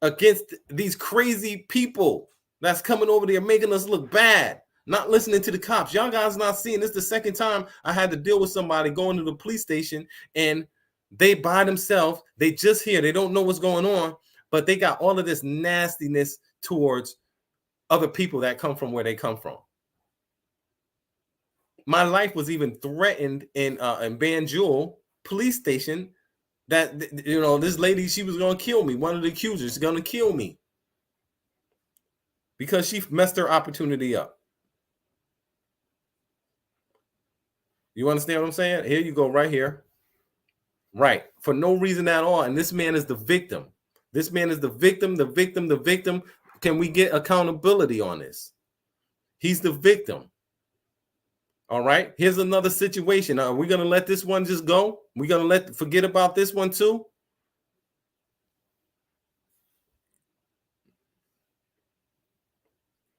against these crazy people that's coming over there making us look bad, not listening to the cops. Y'all guys not seeing this. The second time I had to deal with somebody going to the police station, and they by themselves, they just here, they don't know what's going on, but they got all of this nastiness towards other people that come from where they come from. My life was even threatened in Banjul police station. That this lady, she was going to kill me. One of the accusers is going to kill me because she messed her opportunity up. You understand what I'm saying? Here you go, right here. right, for no reason at all. And this man is the victim. This man is the victim, the victim, the victim. Can we get accountability on this? He's the victim. All right. Here's another situation. Are we gonna let this one just go? We're gonna forget about this one too?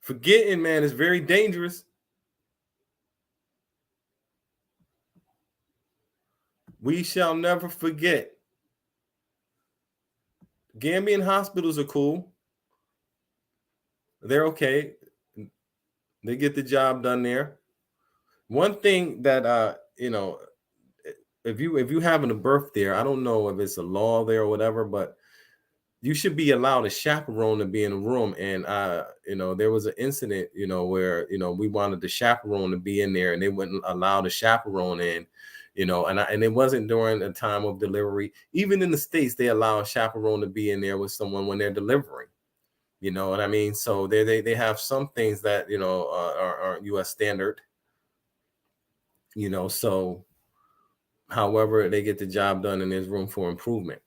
Forgetting, man, is very dangerous. We shall never forget. Gambian hospitals are cool. They're okay. They get the job done there. One thing that if you having a birth there, I don't know if it's a law there or whatever, but you should be allowed a chaperone to be in a room. And there was an incident, where we wanted the chaperone to be in there, and they wouldn't allow the chaperone in, and it wasn't during the time of delivery. Even in the States, they allow a chaperone to be in there with someone when they're delivering. You know what I mean? So they have some things that are U.S. standard. So however, they get the job done, and there's room for improvement.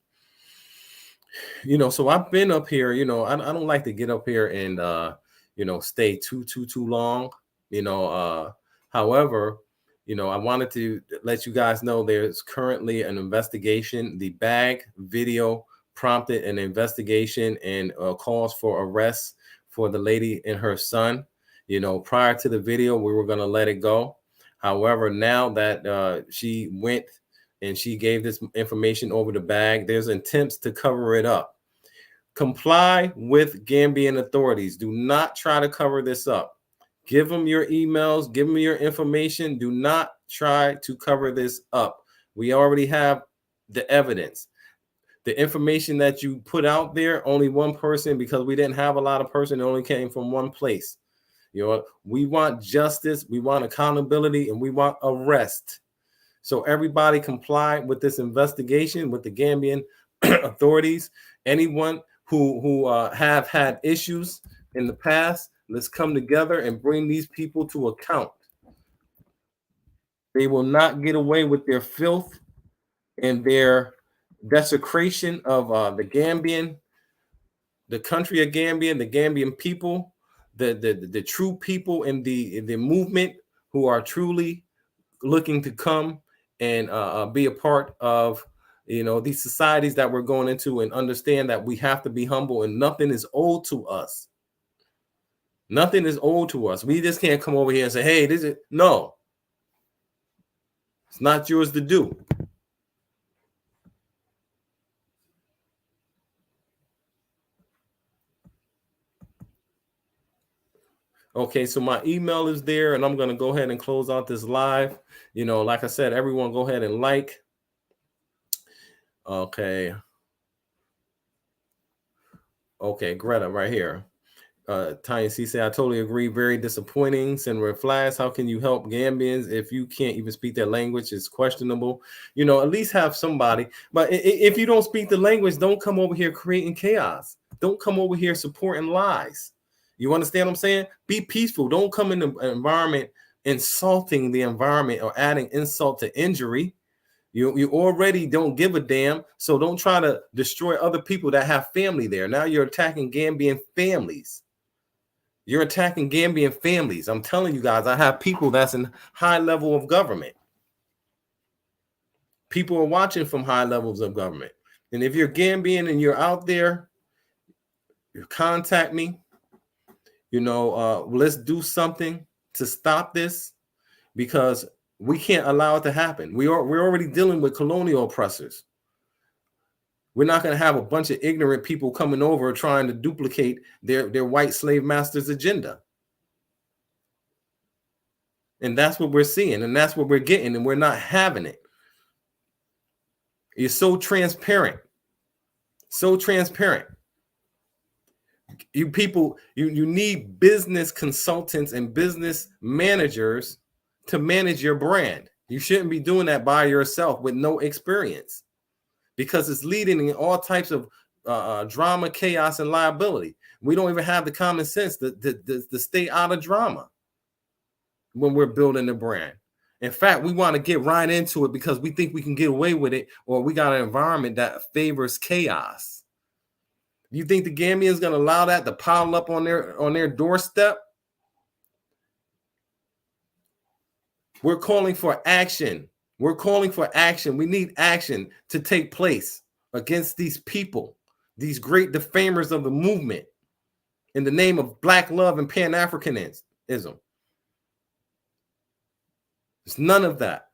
So I've been up here. I don't like to get up here and stay too long. However, I wanted to let you guys know there's currently an investigation. The bag video prompted an investigation and calls for arrest for the lady and her son. Prior to the video, we were going to let it go. However, now that she went and she gave this information over the bag, there's attempts to cover it up. Comply with Gambian authorities. Do not try to cover this up. Give them your emails, give them your information. Do not try to cover this up. We already have the evidence. The information that you put out there, only one person, because we didn't have a lot of person, it only came from one place. We want justice, we want accountability, and we want arrest. So everybody comply with this investigation with the Gambian authorities. Anyone who have had issues in the past, let's come together and bring these people to account. They will not get away with their filth and their desecration of the Gambian, the country of Gambia, the Gambian people, the true people in the movement who are truly looking to come and be a part of these societies that we're going into, and understand that we have to be humble and nothing is owed to us. Nothing is owed to us. We just can't come over here and say, hey, this is no. It's not yours to do. Okay, so my email is there, and I'm going to go ahead and close out this live. Like I said, everyone go ahead and like. Okay, Greta right here. Tanya C said, I totally agree. Very disappointing. Send red flags. How can you help Gambians if you can't even speak their language? It's questionable. At least have somebody. But if you don't speak the language, don't come over here creating chaos. Don't come over here supporting lies. You understand what I'm saying? Be peaceful. Don't come in the environment insulting the environment or adding insult to injury. You already don't give a damn. So don't try to destroy other people that have family there. Now you're attacking Gambian families. You're attacking Gambian families. I'm telling you guys, I have people that's in high level of government. People are watching from high levels of government. And if you're Gambian and you're out there, you contact me. Let's do something to stop this, because we can't allow it to happen. We're already dealing with colonial oppressors. We're not going to have a bunch of ignorant people coming over trying to duplicate their white slave masters' agenda. And that's what we're seeing, and that's what we're getting, and we're not having it. It's so transparent. So transparent. You people, you need business consultants and business managers to manage your brand. You shouldn't be doing that by yourself with no experience, because it's leading in all types of drama, chaos, and liability. We don't even have the common sense to stay out of drama when we're building the brand. In fact, we want to get right into it because we think we can get away with it, or we got an environment that favors chaos. You think the Gambia is going to allow that to pile up on their doorstep? We're calling for action. We're calling for action. We need action to take place against these people, these great defamers of the movement in the name of Black love and Pan-Africanism. It's none of that.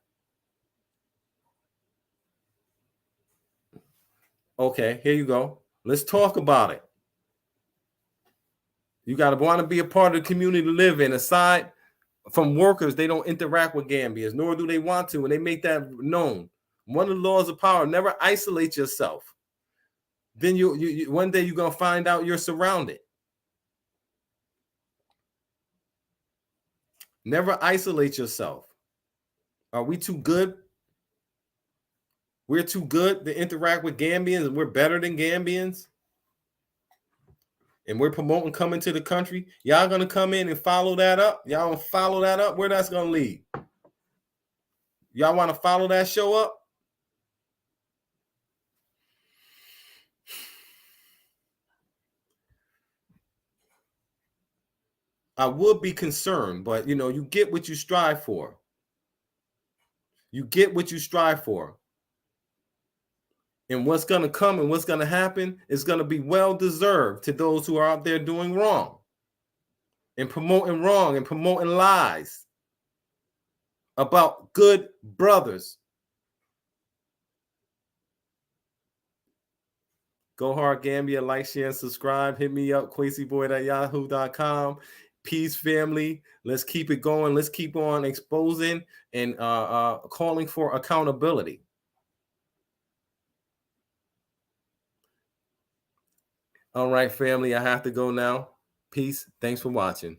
Okay, here you go. Let's talk about it. You got to want to be a part of the community to live in. Aside from workers, they don't interact with Gambians, nor do they want to, and they make that known. One of the laws of power: never isolate yourself. Then you one day you're gonna find out you're surrounded. Never isolate yourself. Are we too good? We're too good to interact with Gambians, and we're better than Gambians. And we're promoting coming to the country. Y'all gonna come in and follow that up? Y'all gonna follow that up? Where that's gonna lead? Y'all want to follow that show up? I would be concerned, but you get what you strive for. You get what you strive for. And what's going to come and what's going to happen is going to be well deserved to those who are out there doing wrong and promoting lies about good brothers. Go hard, Gambia. Like, share, and subscribe. Hit me up, kwesiboyd@yahoo.com. Peace, family. Let's keep it going. Let's keep on exposing and calling for accountability. All right, family. I have to go now. Peace. Thanks for watching.